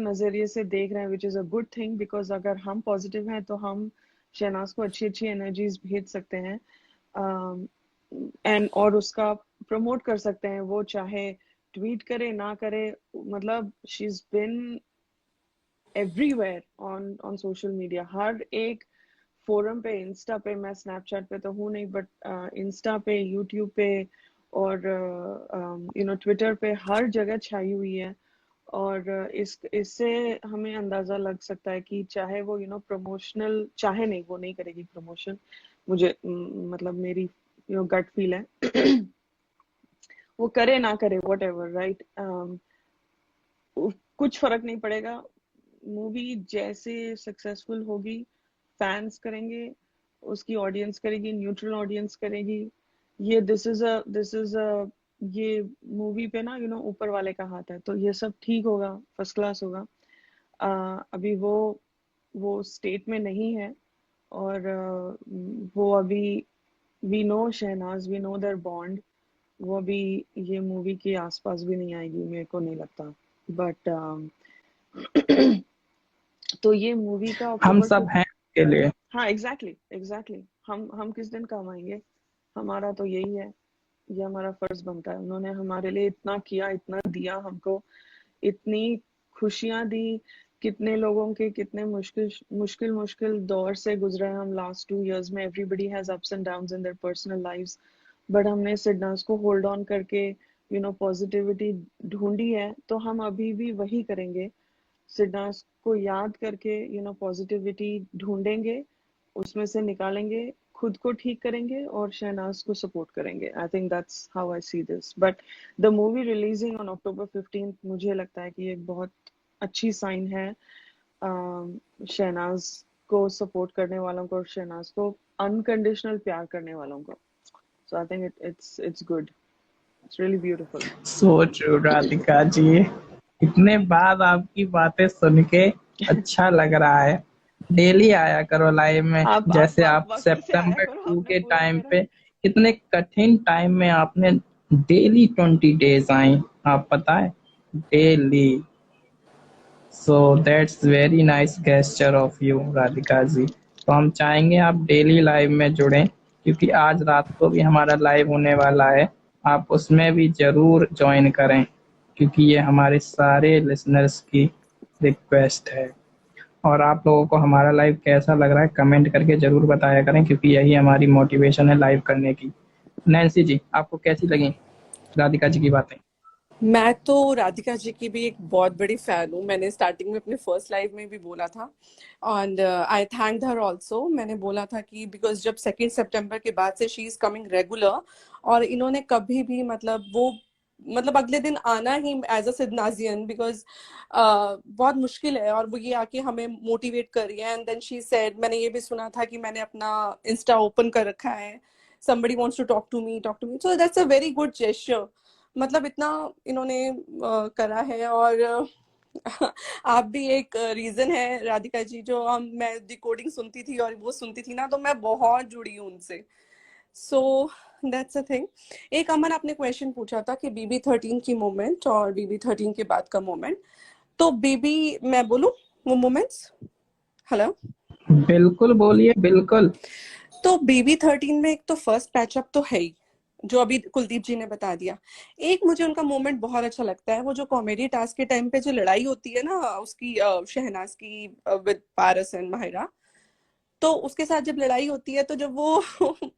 नजरिए से देख रहे हैं, which is a good thing, because अगर हम पॉजिटिव हैं तो हम शहनाज को अच्छी अच्छी एनर्जीज भेज सकते हैं एंड और उसका प्रमोट कर सकते हैं, वो चाहे ट्वीट करे ना करे, मतलब she is been everywhere on social media, हर एक फोरम पे, इंस्टा पे, मैं स्नैपचैट पे तो हूँ नहीं, बट इंस्टा पे, यूट्यूब पे और ट्विटर पे हर जगह छाई हुई है। और इससे हमें अंदाजा लग सकता है कि चाहे वो प्रमोशनल, चाहे नहीं, वो नहीं करेगी प्रमोशन, मुझे मतलब मेरी गट फील है वो करे ना करे वट एवर, राइट, कुछ फर्क नहीं पड़ेगा। मूवी जैसे सक्सेसफुल होगी, फैंस करेंगे, उसकी ऑडियंस करेगी, न्यूट्रल ऑडियंस करेगी। ये दिस इज अ ये मूवी पे ना ऊपर वाले का हाथ है, तो ये सब ठीक होगा, फर्स्ट क्लास होगा। अभी वो स्टेट में नहीं है और वो अभी, we know Shehnaaz, we know their bond, वो अभी ये मूवी के आसपास भी नहीं आएगी, मेरे को नहीं लगता। बट तो ये मूवी का हम अक्टूबर सब हैं के लिए। हाँ एग्जैक्टली हम किस दिन काम आएंगे, हमारा तो यही है, ये हमारा फर्ज बनता है। उन्होंने हमारे लिए इतना किया, इतना दिया हमको, इतनी खुशियां दी, कितने लोगों के कितने मुश्किल दौर से गुजरे हम लास्ट 2 years में। Everybody has ups and downs in their personal lives, but हमने सिडनास को होल्ड ऑन करके पॉजिटिविटी ढूंढी है, तो हम अभी भी वही करेंगे। सिडनास को याद करके पॉजिटिविटी ढूंढेंगे, उसमें से निकालेंगे, खुद को ठीक करेंगे और शहनाज को सपोर्ट करेंगे। I think that's how I see this. But the movie releasing on October 15 मुझे लगता है कि एक बहुत अच्छी साइन है शहनाज को सपोर्ट करने वालों को और शहनाज को अनकंडीशनल प्यार करने वालों को। So I think it's good, it's really beautiful. So true Radhika ji, इतने बाद आपकी बातें सुन के अच्छा लग रहा है। डेली आया करो लाइव में, जैसे आप वक्त से आया सितंबर करो, 2 आपने के पूरा टाइम करा। पे कितने कठिन टाइम में आपने डेली 20 डेज आई, आप पता है, daily. So that's very nice gesture of you Radhika ji. तो हम चाहेंगे आप डेली लाइव में जुड़ें, क्योंकि आज रात को भी हमारा लाइव होने वाला है, आप उसमें भी जरूर ज्वाइन करें, क्योंकि ये हमारे सारे लिसनर्स की रिक्वेस्ट है। और आप लोगों को हमारा लाइव कैसा लग रहा है कमेंट करके जरूर बताया करें, क्योंकि यही हमारी मोटिवेशन है लाइव करने की। नैन्सी जी, आपको कैसी लगी राधिका जी की बातें? मैं तो राधिका जी की भी एक बहुत बड़ी फैन हूँ। मैंने स्टार्टिंग में अपने फर्स्ट लाइव में भी बोला था and I thanked her also. मैंने बोला था कि बिकॉज जब 2 सितंबर के बाद से शी इज कमिंग रेगुलर, और इन्होंने कभी भी मतलब अगले दिन आना ही एज अ सिडनाजियन, बिकॉज बहुत मुश्किल है, और वो ये आके हमें मोटिवेट कर रही है। एंड देन शी सेड, मैंने ये भी सुना था कि मैंने अपना इंस्टा ओपन कर रखा है, somebody wants to talk to me, so that's a very good gesture। मतलब इतना इन्होंने करा है। और आप भी एक रीजन है राधिका जी, जो मैं डिकोडिंग सुनती थी और वो सुनती थी ना, तो मैं बहुत जुड़ी हूँ उनसे। So that's a thing. एक अमन, आपने क्वेश्चन पूछा था कि BB13 की मोमेंट और BB13 के बाद का मोमेंट। तो बेबी, मैं बोलूं वो मोमेंट्स? हेलो, बिल्कुल बोलिए, बिल्कुल। तो BB13 में एक तो फर्स्ट पैचअप तो है ही, जो अभी कुलदीप जी ने बता दिया। एक मुझे उनका मोमेंट बहुत अच्छा लगता है, वो जो कॉमेडी टास्क के टाइम पे जो लड़ाई होती है ना उसकी, शहनाज की विद पारस एंड माहिरा, तो उसके साथ जब लड़ाई होती है, तो जब वो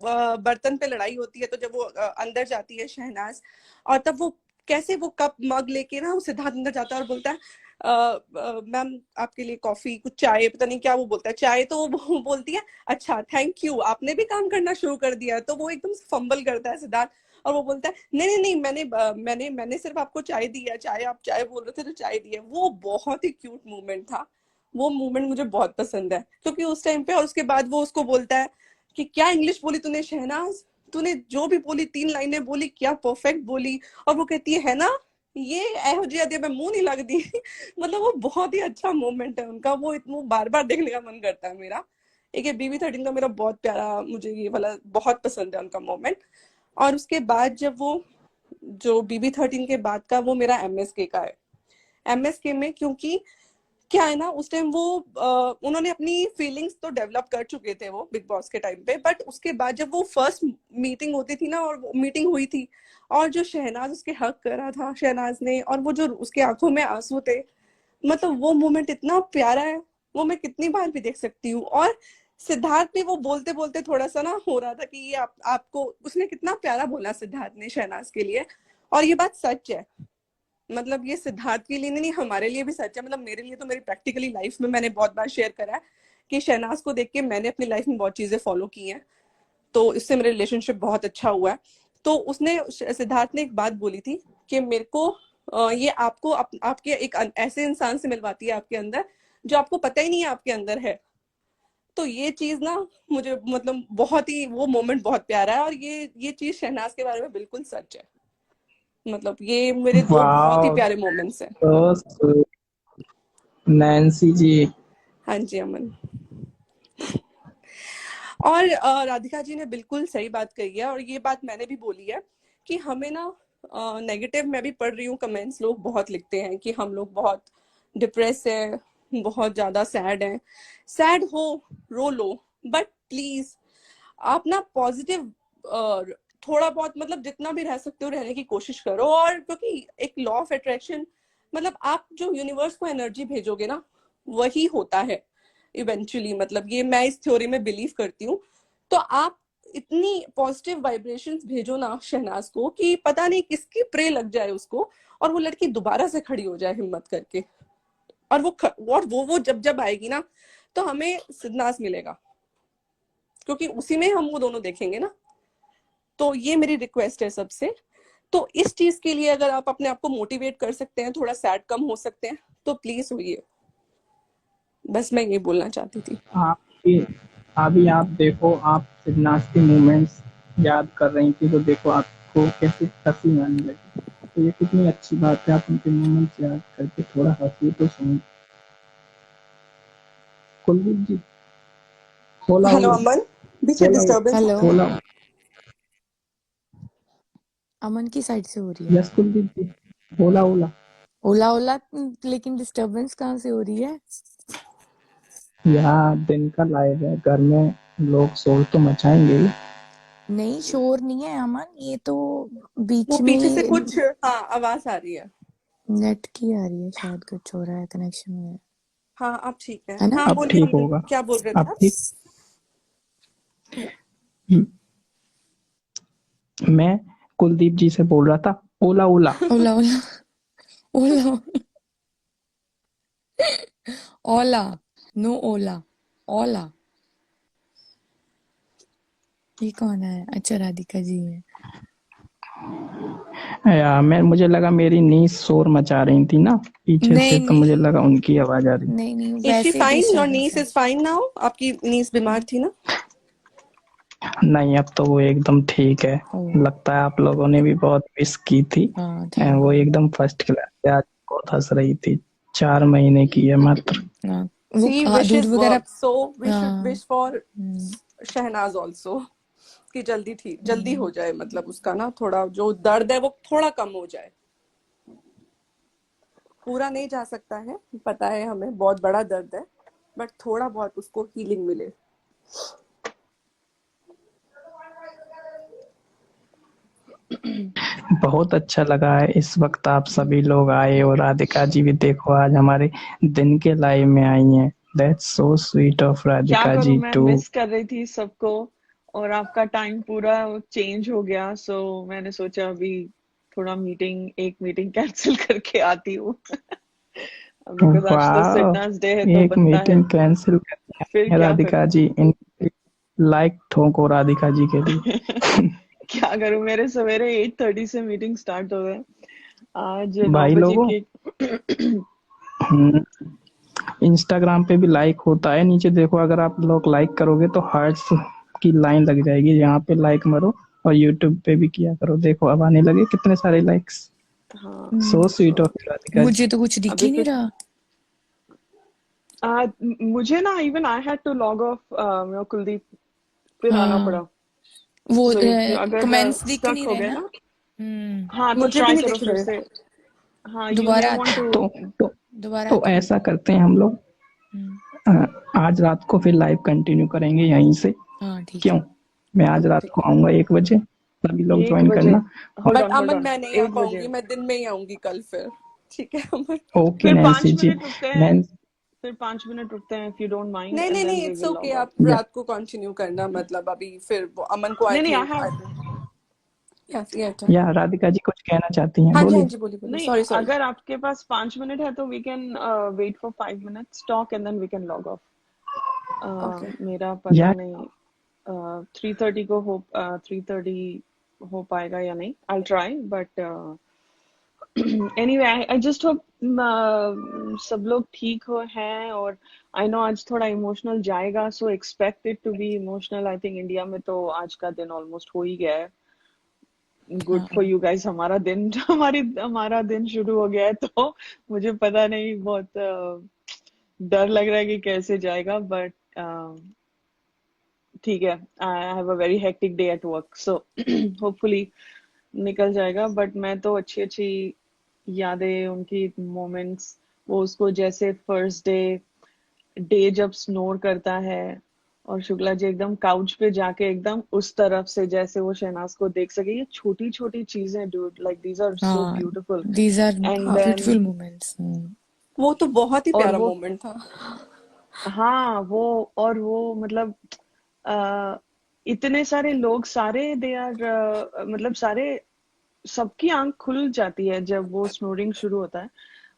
बर्तन पे लड़ाई होती है, तो जब वो अंदर जाती है शहनाज, और तब वो कैसे वो कप मग लेके ना सिद्धार्थ अंदर जाता है और बोलता है मैम आपके लिए कॉफी कुछ चाय, पता नहीं क्या वो बोलता है, चाय, तो वो बोलती है अच्छा थैंक यू, आपने भी काम करना शुरू कर दिया। तो वो एकदम फंबल करता है सिद्धार्थ, और वो बोलता है नहीं नहीं नहीं, मैंने सिर्फ आपको चाय दी है, चाय आप चाय बोल रहे थे तो चाय दी है। वो बहुत ही क्यूट मोमेंट था, वो मूवमेंट मुझे बहुत पसंद है, क्योंकि उस टाइम पे, और उसके बाद वो उसको बोलता है कि क्या इंग्लिश बोली तूने शहनाज, तूने जो भी बोली 3 लाइनें बोली, क्या परफेक्ट बोली। और वो कहती है ना ये एहो जी आदि मैं मुंह नहीं लगती मतलब वो बहुत ही अच्छा मोमेंट है उनका, वो बार बार देखने का मन करता है मेरा। एक BB13 का मेरा बहुत प्यारा, मुझे ये वाला बहुत पसंद है उनका मोमेंट। और उसके बाद जब वो जो BB13 के बाद का वो मेरा MSK का है। MSK में क्योंकि क्या है ना, उस टाइम वो उन्होंने अपनी फीलिंग्स तो डेवलप कर चुके थे वो बिग बॉस के टाइम पे, बट उसके बाद जब वो फर्स्ट मीटिंग होती थी ना, और मीटिंग हुई थी, और जो शहनाज उसके हक करा था शहनाज ने, और वो जो उसके आंखों में आंसू थे, मतलब वो मोमेंट इतना प्यारा है, वो मैं कितनी बार भी देख सकती हूँ। और सिद्धार्थ भी वो बोलते बोलते थोड़ा सा ना हो रहा था कि ये आपको, उसने कितना प्यारा बोला सिद्धार्थ ने शहनाज के लिए, और ये बात सच है। मतलब ये सिद्धार्थ के लिए नहीं, हमारे लिए भी सच है। मतलब मेरे लिए तो, मेरी प्रैक्टिकली लाइफ में मैंने बहुत बार शेयर करा है कि शहनाज को देख के मैंने अपनी लाइफ में बहुत चीजें फॉलो की हैं, तो इससे मेरा रिलेशनशिप बहुत अच्छा हुआ है। तो उसने, सिद्धार्थ ने एक बात बोली थी कि मेरे को ये आपको आपके एक ऐसे इंसान से मिलवाती है आपके अंदर, जो आपको पता ही नहीं है आपके अंदर है। तो ये चीज ना मुझे, मतलब बहुत ही, वो मोमेंट बहुत प्यारा है, और ये चीज शहनाज के बारे में बिल्कुल सच है। मतलब ये मेरे दो बहुत ही वाह, प्यारे मोमेंट्स हैं। तो नैन्सी जी। हाँ जी अमन। और राधिका जी ने बिल्कुल सही बात कही है, और ये बात मैंने भी बोली है कि हमें ना, नेगेटिव मैं भी पढ़ रही हूँ कमेंट्स, लोग बहुत लिखते हैं कि हम लोग बहुत डिप्रेस है, बहुत ज्यादा सैड है। सैड हो, रो लो, बट प्लीज आप ना पॉजिटिव थोड़ा बहुत, मतलब जितना भी रह सकते हो रहने की कोशिश करो। और क्योंकि एक लॉ ऑफ अट्रैक्शन, मतलब आप जो यूनिवर्स को एनर्जी भेजोगे ना, वही होता है इवेंचुअली। मतलब ये मैं इस थ्योरी में बिलीव करती हूँ। तो आप इतनी पॉजिटिव वाइब्रेशंस भेजो ना शहनाज को, कि पता नहीं किसकी प्रे लग जाए उसको, और वो लड़की दोबारा से खड़ी हो जाए हिम्मत करके। और वो जब जब आएगी ना, तो हमें सिद्धनाथ मिलेगा, क्योंकि उसी में हम वो दोनों देखेंगे ना। तो ये मेरी रिक्वेस्ट है सबसे। तो इस चीज के लिए अगर आप अपने आप को मोटिवेट कर सकते हैं, थोड़ा सैड कम हो सकते हैं, तो प्लीज होइए। बस मैं ये बोलना चाहती थी। आपकी अभी आप देखो, आप सिद्धनाथ के मूवमेंट्स याद कर रही थी, तो देखो आपको कैसे हंसी आने लगी। तो ये कितनी अच्छी बात है, आप उनके मूवमेंट्स याद करके थोड़ा हंसी तो सुन। कुलदीप जी, होला हेलो होला अमन, पीछे होला डिस्टर्बेंस हो हेलो, रहा है। होला। अमन की साइड से हो रही है। यस कुलदीप जी, होला होला। ओला ओला, लेकिन डिस्टरबेंस कहाँ से हो रही है? यहाँ दिन का लाइव है, घर में लोग शोर तो मचाएंगे ही। नहीं, शोर नहीं है अमन, ये तो वो बीच पीछे से में कुछ, हाँ, आवाज आ रही है। नेट की आ रही है, शायद कुछ हो रहा है कनेक्शन में, हाँ अब ठीक है। है ना? हाँ अब बोलिए ठीक अमन, होगा। क्या बोल रहे थे अब आप? ठीक। मैं कुलदीप जी से बोल रहा था, ओला ओला। ओला ओला ओला ओला, नो ओला, ओला। ये कौन है? अच्छा, राधिका जी है। मैं मुझे लगा मेरी नीस शोर मचा रही थी ना पीछे से, नहीं तो मुझे नहीं लगा उनकी आवाज आ रही। नहीं नहीं, इज शी वैसे फाइन? योर डिस्टरबेंस नीस है। Is fine now? आपकी नीस बीमार थी ना? नहीं, अब तो वो एकदम ठीक है। ओ, लगता है आप लोगों ने भी बहुत मिस की थी। हाँ, थैंक वो गॉड। एकदम फर्स्ट क्लास से आज बहुत हंस रही थी। 4 महीने की है मात्र। हाँ, वो सी दूध विशेस वगैरह। वर्क, सो वी शुड हाँ। Wish for hmm, Shehnaaz also कि जल्दी हम्म। हो जाए, मतलब उसका ना थोड़ा जो दर्द है वो थोड़ा कम हो जाए। पूरा नहीं जा सकता है, पता है हमें, बहुत बड़ा दर्द है, बट थोड़ा बहुत उसको हीलिंग मिले। बहुत अच्छा लगा है इस वक्त आप सभी लोग आए, और राधिका जी भी देखो आज हमारे दिन के लाइव में आई हैं। दैट्स सो स्वीट ऑफ क्या राधिका करूं, जी मैं टू। मिस कर रही थी सबको और आपका टाइम पूरा चेंज हो गया, सो मैंने सोचा अभी थोड़ा एक मीटिंग कैंसिल करके आती हूँ। बिकॉज आज तो सिडनास डे है वाह, तो एक बनता है, मीटिंग कैंसिल करनी फिर है क्या राधिका करूं। जी। इन लाइक ठोको राधिका जी के लिए। क्या करूं, मेरे सवेरे 8:30 से मीटिंग स्टार्ट हो गए, आज 9 भाई बजे लोगों, की। इंस्टाग्राम पे भी लाइक होता है, नीचे देखो, अगर आप लोग लाइक करोगे तो हार्ट्स की लाइन लग जाएगी, यहाँ पे लाइक मरो। और यूट्यूब पे भी किया करो, देखो अब आने लगे कितने सारे लाइक्स। हाँ, so sweet so of Radhika ji. मुझे तो कुछ दिख अभी ही नहीं फिर रहा। मुझे ना even I had to log off, Kuldeep, फिर आना हाँ, पड़ा। वो सो अगर कमेंट्स दिख स्टक नहीं हो रहे गए ना। ना, हम्म। हाँ तो मुझे भी ट्राई नहीं करो दिख फिर रहे। से। हाँ, यू मे दोबारा वांट आते हैं। टू। तो दोबारा तो आते हैं। ऐसा करते हैं हम लोग, हम्म। आज रात को फिर लाइव कंटिन्यू करेंगे यहीं से। हाँ ठीक क्यों? है। मैं आज रात ठीक को है। आऊंगा 1 बजे, सभी लोग 1 ज्वाइन बजे? करना। होल्ड और but on, hold Aman on, मैं नहीं आ 1 बजे। पाऊंगी, मैं दिन में ही आऊंगी कल फिर। ठीक है अमन। ओके फिर नैन्सी 5 जी। मिनट रुकते हैं, नैन फिर 5 मिनट रुकते हैं, इफ यू डोंट माइंड, नहीं एंड नहीं देन नहीं, we it's will okay, log off. आप या रात को कंटिन्यू करना, मतलब अभी फिर वो अमन को आई नहीं नहीं, I think have, yes yes. या राधिका जी कुछ कहना चाहती हैं, हाँ जी हाँ बोलिए। जी, बोलिए बोलिए, नहीं, सॉरी सॉरी। अगर आपके पास 5 मिनट है तो we can wait for 5 minutes talk and then we can log off. Okay. मेरा या पता नहीं 3:30 को हो, 3:30 हो पाएगा या नहीं, I try, but anyway I just hope सब लोग ठीक हो हैं। और आई नो आज थोड़ा इमोशनल जाएगा, so expect it to be emotional. I think India में तो आज का दिन ऑलमोस्ट हो ही गया है। गुड फॉर हाँ यू गाइस, हमारा दिन हमारा दिन शुरू हो गया है, तो मुझे पता नहीं, बहुत डर लग रहा है कि कैसे जाएगा, बट ठीक है। I have a very hectic day at work, so hopefully निकल जाएगा। बट मैं तो अच्छी अच्छी यादें, उनकी मोमेंट्स, वो उसको जैसे फर्स्ट डे जब स्नोर करता है और शुक्ला जी एकदम काउच पे जाके एकदम उस तरफ से जैसे वो शहनाज को देख सके, ये छोटी छोटी चीजें dude, like these are so हाँ, ब्यूटीफुल। दीज आर एंड हाँ, देन ब्यूटीफुल मोमेंट्स। वो तो बहुत ही और प्यारा वो, मोमेंट था। हाँ वो, और वो मतलब अ, इतने सारे लोग, सारे दे आर, मतलब सारे, सबकी आंख खुल जाती है जब वो स्नोरिंग शुरू होता है।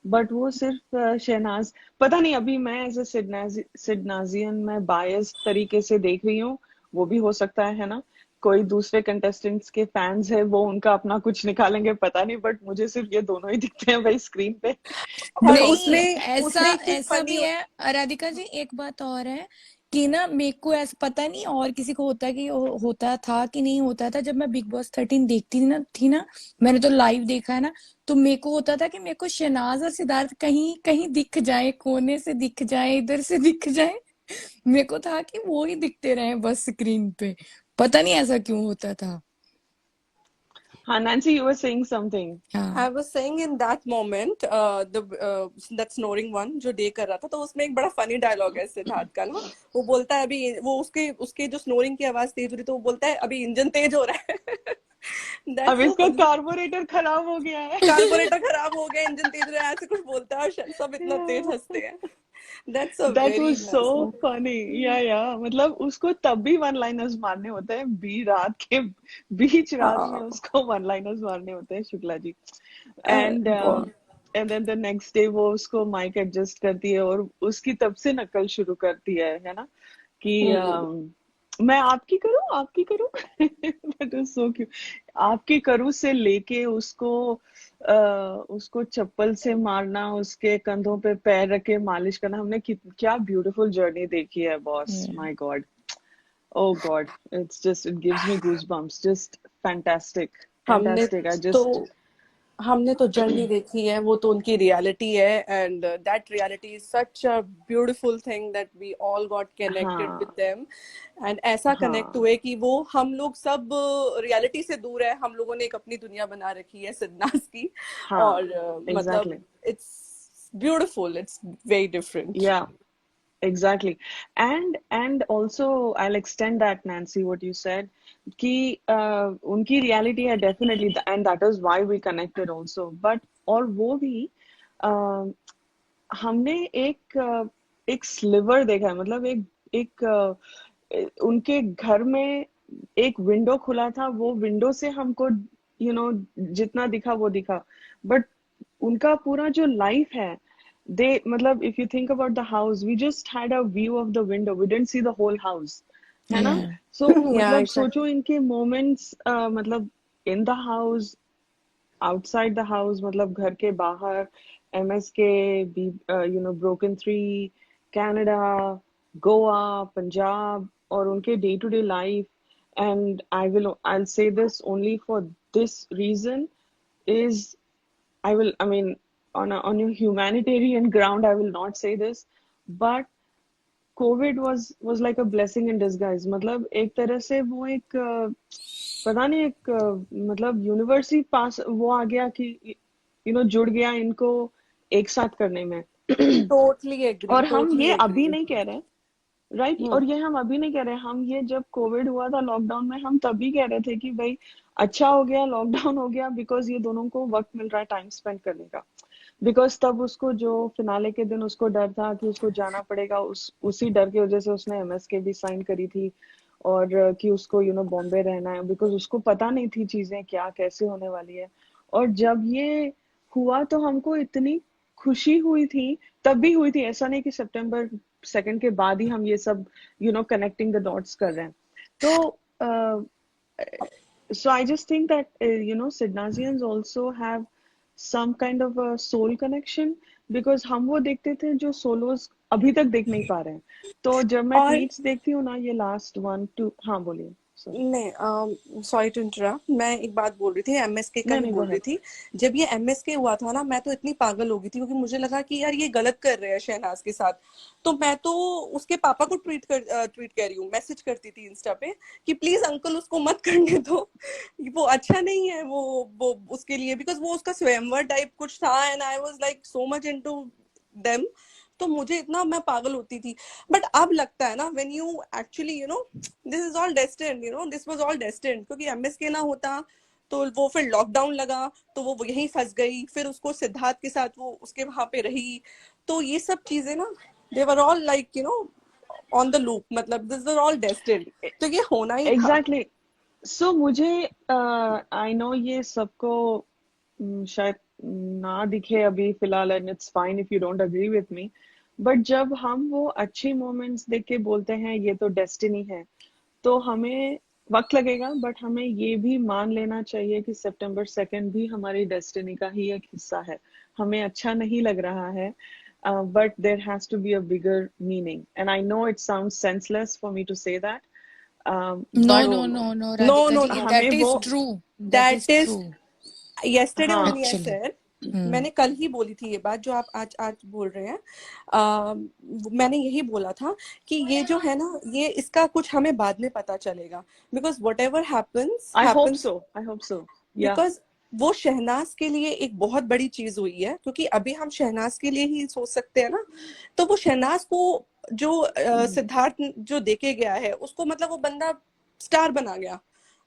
बट वो सिर्फ शहनाज, पता नहीं, अभी मैं एज ए सिडनाजियन मैं बायस तरीके से देख रही हूँ, वो भी हो सकता है ना, कोई दूसरे कंटेस्टेंट्स के फैंस है वो उनका अपना कुछ निकालेंगे, पता नहीं, बट मुझे सिर्फ ये दोनों ही दिखते हैं भाई स्क्रीन पे। और तो नहीं, उसमें ऐसा उसमें इतनी ऐसा फनी। भी है राधिका जी। एक बात और है कि ना, मेरे को ऐसा पता नहीं और किसी को होता कि होता था कि नहीं होता था। जब मैं बिग बॉस 13 देखती थी ना, मैंने तो लाइव देखा है ना, तो मेरे को होता था कि मेरे को शहनाज और सिद्धार्थ कहीं कहीं दिख जाए, कोने से दिख जाए, इधर से दिख जाए। मेरे को था कि वो ही दिखते रहे बस स्क्रीन पे। पता नहीं ऐसा क्यों होता था। हाँ, Nancy, you were saying something. हाँ I was saying in that moment, the that snoring one जो डे कर रहा था, तो उसमें एक बड़ा फनी डायलॉग है सिद्धार्थ का ना। वो बोलता है, अभी वो उसके उसके जो स्नोरिंग की आवाज तेज हो रही, तो वो बोलता है अभी इंजन तेज हो रहा है। अब दैट्स सो इसका फनी। कार्बोरेटर खराब हो गया है। कार्बोरेटर खराब हो गया, इंजन तेज हो रहा है, ऐसे कुछ बोलता है और सब इतना तेज हंसते हैं। That's a that very was so nice. Funny. या मतलब उसको तब भी वन लाइनर्स मारने होते हैं, बीच रात में हाँ उसको वन लाइनर्स मारने होते हैं शुक्ला जी। एंड बहुत। And then the next day वो उसको माइक एडजस्ट करती है और उसकी तब से नकल शुरू करती है ना, कि मैं आपकी करूं। That is so cute. आपकी करूं से लेके उसको चप्पल से मारना, उसके कंधों पे पैर रख के मालिश करना, हमने क्या ब्यूटीफुल जर्नी देखी है boss, my God. Oh God, it gives me goosebumps. Just fantastic, हमने fantastic. I तो just, हमने तो जर्नी देखी है, वो तो उनकी रियलिटी है, and that reality is such a beautiful thing that we all got connected with हाँ, देम। एंड ऐसा कनेक्ट हाँ, हुए कि वो हम लोग सब रियलिटी से दूर है, हम लोगों ने एक अपनी दुनिया बना रखी है सिद्धनास की। हाँ, और मतलब exactly. It's beautiful, it's very different. Yeah. Exactly. And also I'll extend that, Nancy, what you said, कि उनकी reality है definitely, and that is why we connected also. But और वो भी uh, हमने एक स्लिवर देखा है, मतलब उनके घर में एक विंडो खुला था, वो विंडो से हमको जितना दिखा वो दिखा, बट उनका पूरा जो लाइफ है, दे मतलब if you think about the house, we just had a view of the window, we didn't see the whole house, है ना? Yeah. सो Yeah, मतलब exactly. सोचो इनके मोमेंट्स, मतलब in the house, outside the house, मतलब घर के बाहर, MSK, broken three, Canada, Goa, Punjab, और उनके day to day life. And I'll say this only for this reason is, I mean, on a humanitarian ground, I will not say this, but Covid was like a blessing in disguise. मतलब एक तरह से वो एक पता नहीं, एक मतलब यूनिवर्स ही पास वो आ गया कि जुड़ गया इनको एक साथ करने में. Totally agree. और हम Totally ये अभी agree. नहीं कह रहे, राइट? Hmm. और ये हम अभी नहीं कह रहे, हम ये जब कोविड हुआ था लॉकडाउन में, हम तभी कह रहे थे कि भाई अच्छा हो गया लॉकडाउन हो गया, बिकॉज ये दोनों को वक्त मिल रहा है टाइम स्पेंड करने का. बिकॉज तब उसको जो फिनाले के दिन उसको डर था कि उसको जाना पड़ेगा, उसी डर की वजह से उसने एमएसके भी साइन करी थी, और कि उसको बॉम्बे रहना है, बिकॉज उसको पता नहीं थी चीजें क्या कैसे होने वाली है. और जब ये हुआ तो हमको इतनी खुशी हुई थी, तब भी हुई थी, ऐसा नहीं कि सितंबर 2 के बाद ही हम ये सब कनेक्टिंग द डॉट्स कर रहे हैं. तो so I just think that Sydneysians also have some kind of a soul connection, because हम वो देखते थे जो सोलोज अभी तक देख नहीं पा रहे हैं. तो जब मैं और ट्वीट्स देखती हूँ ना, ये लास्ट 1 2, हाँ बोलिए, सॉरी. नहीं, सॉरी टू इंटरप्ट, मैं एक बात बोल रही थी, एमएसके का नहीं ही नहीं, गो बोल रही अहेड. थी. जब ये एमएसके हुआ था ना, मैं तो इतनी पागल हो गई थी, क्योंकि मुझे लगा कि यार ये गलत कर रहे हैं शहनाज के साथ. तो मैं तो उसके पापा को ट्वीट कह रही हूँ, मैसेज करती थी इंस्टा पे कि प्लीज अंकल उसको मत करने दो, वो अच्छा नहीं है वो उसके लिए, बिकॉज वो उसका स्वयंवर टाइप कुछ था, and I was like so much into them. तो मुझे इतना, मैं पागल होती थी. बट अब लगता है ना, when you actually this is all destined, this was all destined, क्योंकि एमएसके ना होता तो वो फिर लॉकडाउन लगा तो वो यहीं फंस गई, फिर उसको सिद्धार्थ के साथ वो उसके वहां पे रही. तो ये सब चीजें ना, they were all like on the loop, मतलब दिस इज ऑल डेस्टिन्ड. तो ये होना ही था. एग्जैक्टली. सो मुझे आई नो ये सबको शायद ना दिखे अभी फिलहाल, and it's fine if you don't agree with me, but जब हम वो अच्छे मोमेंट्स देख के बोलते हैं ये तो डेस्टिनी है, तो हमें वक्त लगेगा, बट हमें ये भी मान लेना चाहिए कि सितंबर 2 भी हमारी डेस्टिनी का ही एक हिस्सा है. हमें अच्छा नहीं लग रहा है, but there has to be a bigger meaning. And I know it sounds senseless for me to say that, No, but no, No, no, no, no, Radhika no, ji, no. हमें that वो, is true. That is That is true. yesterday हाँ, only I Actually. said. Hmm. मैंने कल ही बोली थी ये बात जो आप आज बोल रहे हैं. मैंने यही बोला था कि ये जो है ना, ये इसका कुछ हमें बाद में पता चलेगा, because what ever happens I hope happens, so, I hope so, yeah. Because वो शहनाज के लिए एक बहुत बड़ी चीज हुई है, क्योंकि अभी हम शहनाज के लिए ही सोच सकते हैं ना. तो वो शहनाज को जो सिद्धार्थ जो देके गया है उसको, मतलब वो बंदा स्टार बना गया,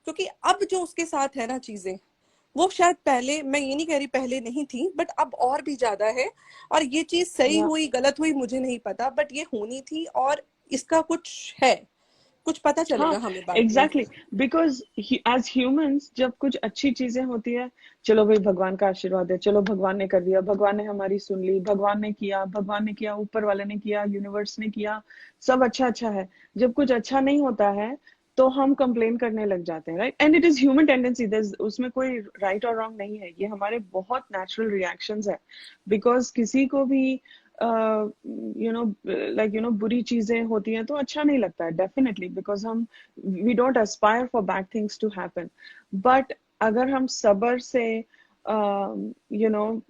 क्योंकि अब जो उसके साथ है ना चीजें, वो शायद पहले, मैं ये नहीं कह रही पहले नहीं थी, बट अब और भी ज्यादा है. और ये चीज सही Yeah. हुई गलत हुई मुझे नहीं पता, बट ये होनी थी, और इसका कुछ है, कुछ पता चलेगा हाँ, हमें बाद में. एग्जैक्टली, बिकॉज एज ह्यूमंस जब कुछ अच्छी चीजें होती है, चलो भाई भगवान का आशीर्वाद है, चलो भगवान ने कर दिया, भगवान ने हमारी सुन ली, भगवान ने किया, ऊपर वाले ने किया, यूनिवर्स ने किया, सब अच्छा अच्छा है. जब कुछ अच्छा नहीं होता है तो हम कंप्लेन करने लग जाते हैं, right? And it is human tendency, उसमें कोई राइट और रॉन्ग नहीं है, ये हमारे बहुत नेचुरल रिएक्शंस है. बिकॉज किसी को भी बुरी चीजें होती हैं तो अच्छा नहीं लगता है, डेफिनेटली, बिकॉज हम we don't aspire for bad things to happen. But अगर हम सब्र से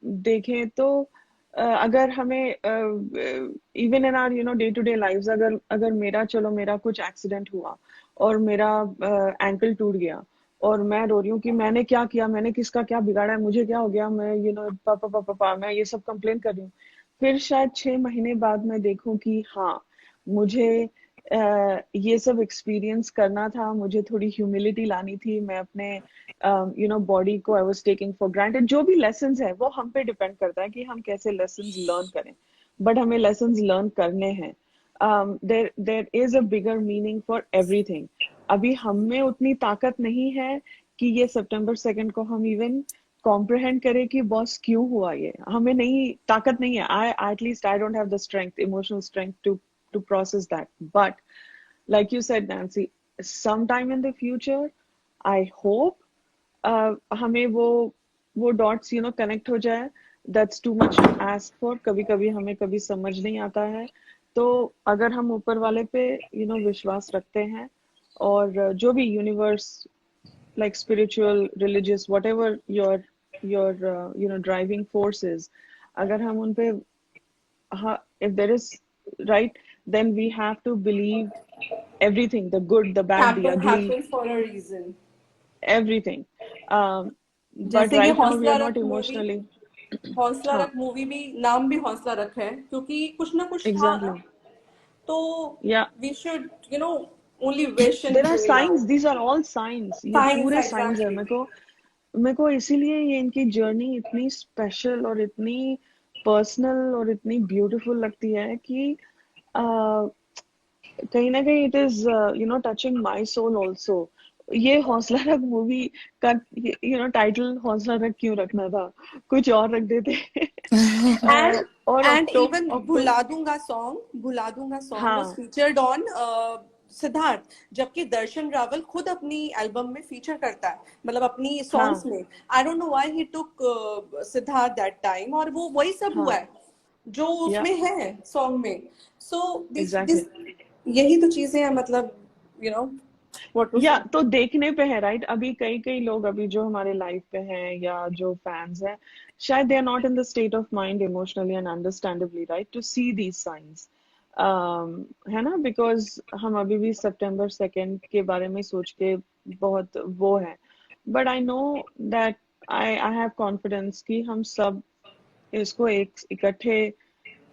देखें तो अगर हमें even in our day to day lives, अगर मेरा कुछ एक्सीडेंट हुआ और मेरा एंकल टूट गया, और मैं रो रही हूँ कि मैंने क्या किया, मैंने किसका क्या बिगाड़ा है, मुझे क्या हो गया, मैं पापा मैं ये सब कंप्लेन कर रही हूँ. फिर शायद 6 महीने बाद मैं देखूं कि हाँ, मुझे ये सब एक्सपीरियंस करना था, मुझे थोड़ी ह्यूमिलिटी लानी थी, मैं अपने यू नो बॉडी को I was taking for granted. जो भी लेसन्स है वो हम पे डिपेंड करता है कि हम कैसे लेसन्स लर्न करें, बट हमें लेसन्स लर्न करने हैं। There is a bigger meaning for everything. अभी हम में उतनी ताकत नहीं है कि ये सितंबर 2 को हम इवन कॉम्प्रहेंड करें कि बॉस क्यों हुआ ये, हमें नहीं, ताकत नहीं है। I at least I don't have the strength, emotional strength to process that. But like you said, Nancy, sometime in the future, I hope हमें वो dots you know connect हो जाए. That's too much to ask for. कभी कभी हमें कभी समझ नहीं आता है, तो अगर हम ऊपर वाले पे you know विश्वास रखते हैं, और जो भी universe, like spiritual, religious, whatever your you know driving force is, अगर हम उन पे, if there is, right, then we have to believe everything, the good, the bad, the ugly, happens for a reason. everything. But जैसे ये right now we हौसला are रख not movie, emotionally. हौसला हाँ, रख मूवी भी, नाम भी हौसला रख है क्योंकि कुछ ना कुछ था ना, exactly. तो Yeah, we should you know only wish and there are pray now. signs, these are all signs, ये Signs, पूरे signs है। exactly. मेरे को इसीलिए ये इनकी जर्नी इतनी स्पेशल और इतनी पर्सनल और इतनी ब्यूटीफुल लगती है कि कहीं ना कहीं it is you know touching my soul also. ये हौसला रख मूवी का यू नो टाइटल हौसला रख क्यों रखना था, कुछ और रख देते। And और and even अक्टूबर भुला दूंगा सॉन्ग हाँ was featured on सिद्धार्थ, जबकि दर्शन रावल खुद अपनी एल्बम में फीचर करता है, मतलब अपनी सॉन्ग्स हाँ में। आई don't know why he took Siddharth that time, और वो वही सब हुआ हाँ है जो या उसमें है सॉन्ग में। So exactly. यही तो चीजें हैं, मतलब यू नो व्हाट टू या से। तो देखने पे है, राइट। अभी कई कई लोग अभी जो हमारे लाइफ पे हैं या जो फैंस हैं, शायद they are not in the state of mind emotionally and understandably, right, to see these signs, है ना, बिकॉज हम अभी भी सितंबर 2 के बारे में सोच के बहुत वो है। But I know that I have confidence कि हम सब इसको एक इकट्ठे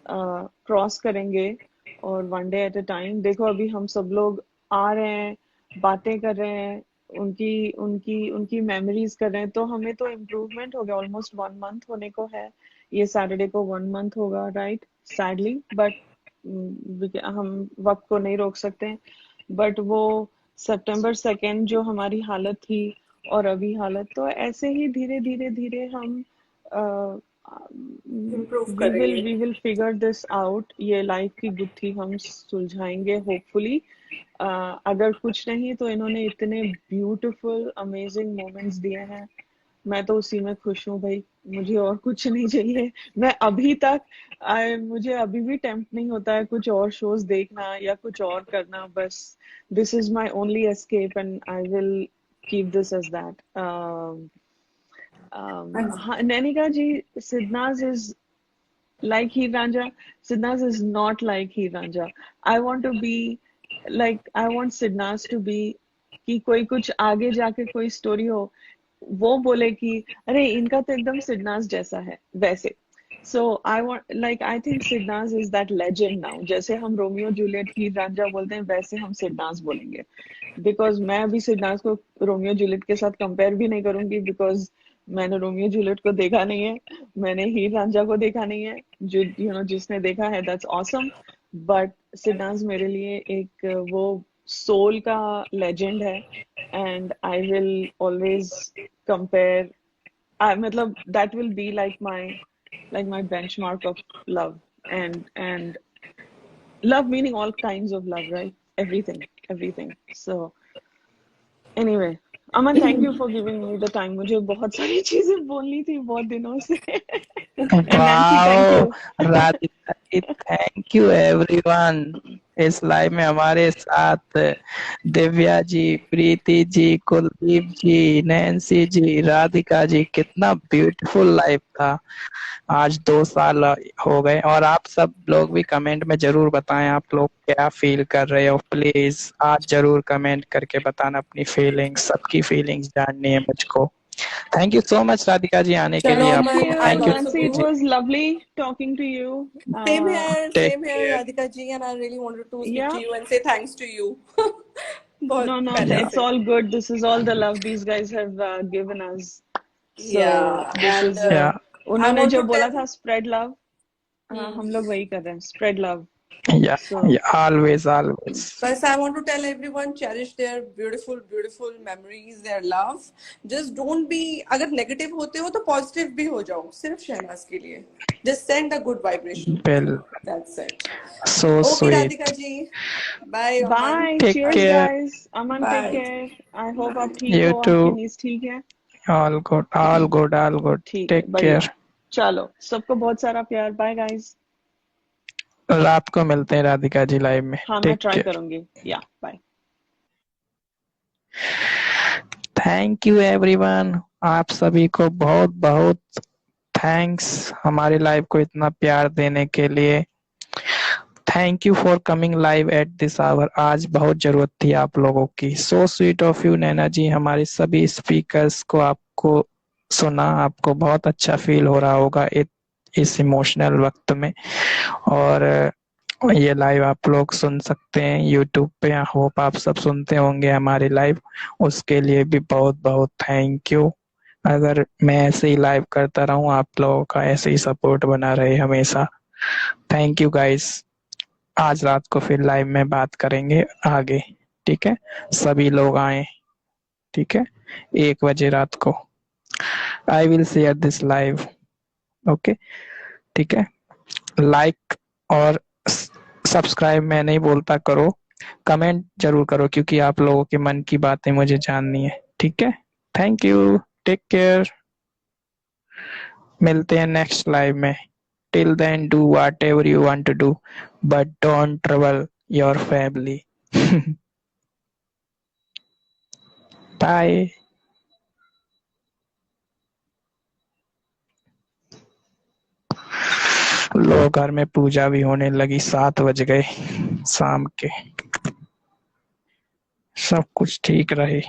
क्रॉस करेंगे, और one day at a time. देखो अभी हम सब लोग आ रहे हैं, बातें कर रहे हैं, उनकी उनकी उनकी मेमोरीज कर रहे हैं, तो हमें तो इम्प्रूवमेंट हो गया। ऑलमोस्ट 1 मंथ होने को है, ये सैटरडे को 1 मंथ होगा, राइट, सैडली। बट हम वक्त को नहीं रोक सकते। बट वो सितंबर 2 जो हमारी हालत थी और अभी हालत, तो ऐसे ही धीरे धीरे धीरे हम इम्प्रूव करेंगे। We will figure this out. ये लाइफ की गुत्थी हम सुलझाएंगे होपफुली। अगर कुछ नहीं तो इन्होंने इतने ब्यूटीफुल अमेजिंग मोमेंट्स दिए हैं, मैं तो उसी में खुश हूँ भाई, मुझे और कुछ नहीं चाहिए। मैं अभी तक मुझे अभी भी टेम्प्ट नहीं होता है कुछ और शोज देखना या कुछ और करना। बस this is my only escape and I will keep this as that. हाँ, नैनिका जी, सिद्धनाज is like Heer Ranjha. Sidnaz is not like Heer Ranjha. I want to be like, I want Sidnaz to be कि कोई कुछ आगे जाके कोई story हो, वो बोले कि अरे इनका तो एकदम सिद्धनाज जैसा है वैसे। So I want, like, I think Sidnaz is that legend now. जैसे हम रोमियो जूलियट हीर रांझा बोलते हैं, वैसे हम सिद्धनाज बोलेंगे। बिकॉज मैं अभी सिद्धनाज को रोमियो जूलियट के साथ कंपेयर भी नहीं करूंगी, बिकॉज मैंने रोमियो जूलियट को देखा नहीं है, मैंने हीर रांझा को देखा नहीं है। जो यू नो जिसने देखा है दैट्स ऑसम, बट सिद्धनाज मेरे लिए एक वो सोल का लेजेंड है, and I will always compare, मतलब that will be like my benchmark of love, and love meaning all kinds of love, right, everything. So anyway, Aman, thank you for giving me the time. मुझे बहुत सारी चीजें बोलनी थी बहुत दिनों से। And Nancy, thank wow, you. Radhika ji, thank you everyone. इस लाइव में हमारे साथ दिव्या जी, प्रीति जी, कुलदीप जी, नैन्सी जी, राधिका जी, कितना ब्यूटीफुल लाइव था। आज 2 साल हो गए, और आप सब लोग भी कमेंट में जरूर बताएं आप लोग क्या फील कर रहे हो। प्लीज आज जरूर कमेंट करके बताना अपनी फीलिंग्स, सबकी फीलिंग्स जाननी है मुझको। Thank you so much Radhika ji आने के चलो लिए Thank आपको। अमन, you, I thank you also Nancy. It ji. was lovely talking to you. same Uh, here, take same here, care. Radhika ji, and I really wanted to speak to yeah. you and say thanks to you. बहुत No, no, पहले it's से. all good. This is all the love these guys have given us. So Yeah, this and is या I उन्होंने want जो to बोला tell. था spread love, Hmm. हम लोग वही कर रहे हैं, spread love. या So always always. Bas, I want to tell everyone, cherish their beautiful, beautiful memories, their love. Just don't be, अगर negative होते हो तो positive भी हो जाओ, सिर्फ शहनाज के लिए. Just send a good vibration. Well That's it. So Okay, Radhika sweet. ji. Bye, Aman. bye, take cheers care. guys. Aman, take Bye. care. I hope आप Bye. ठीक यू हो, टू। आपकी नीज ठीक है। All good all good all good. ठीक है, take बढ़िया। Care. चलो, सबको बहुत सारा प्यार। Bye guys. रात को मिलते हैं राधिका जी लाइव में। हाँ, मैं टेक ट्राई केयर। करूंगी। या बाय। Thank you everyone. आप सभी को बहुत बहुत थैंक्स हमारे लाइव को इतना प्यार देने के लिए। Thank you for coming live at this hour. आज बहुत जरूरत थी आप लोगों की। So sweet of you Naina ji. हमारे सभी स्पीकर्स को आपको सुना, आपको बहुत अच्छा फील हो रहा होगा इस इमोशनल वक्त में। और ये लाइव आप लोग सुन सकते हैं यूट्यूब पे। आई होप आप सब सुनते होंगे हमारी लाइव। उसके लिए भी बहुत बहुत थैंक यू। अगर मैं ऐसे ही लाइव करता रहूं, आप लोगों का ऐसे ही सपोर्ट बना रहे हमेशा। Thank you guys. आज रात को फिर लाइव में बात करेंगे आगे, ठीक है? सभी लोग आए, ठीक है? 1 बजे रात को I will share this live. Okay, ठीक है? लाइक और सब्सक्राइब मैं नहीं बोलता करो, कमेंट जरूर करो, क्योंकि आप लोगों के मन की बातें मुझे जाननी है, ठीक है? Thank you, take care. मिलते हैं नेक्स्ट लाइव में। Till then do whatever you want to do, but don't trouble your family. Bye. लो, घर में पूजा भी होने लगी। 7 बज गए शाम के। सब कुछ ठीक रहे।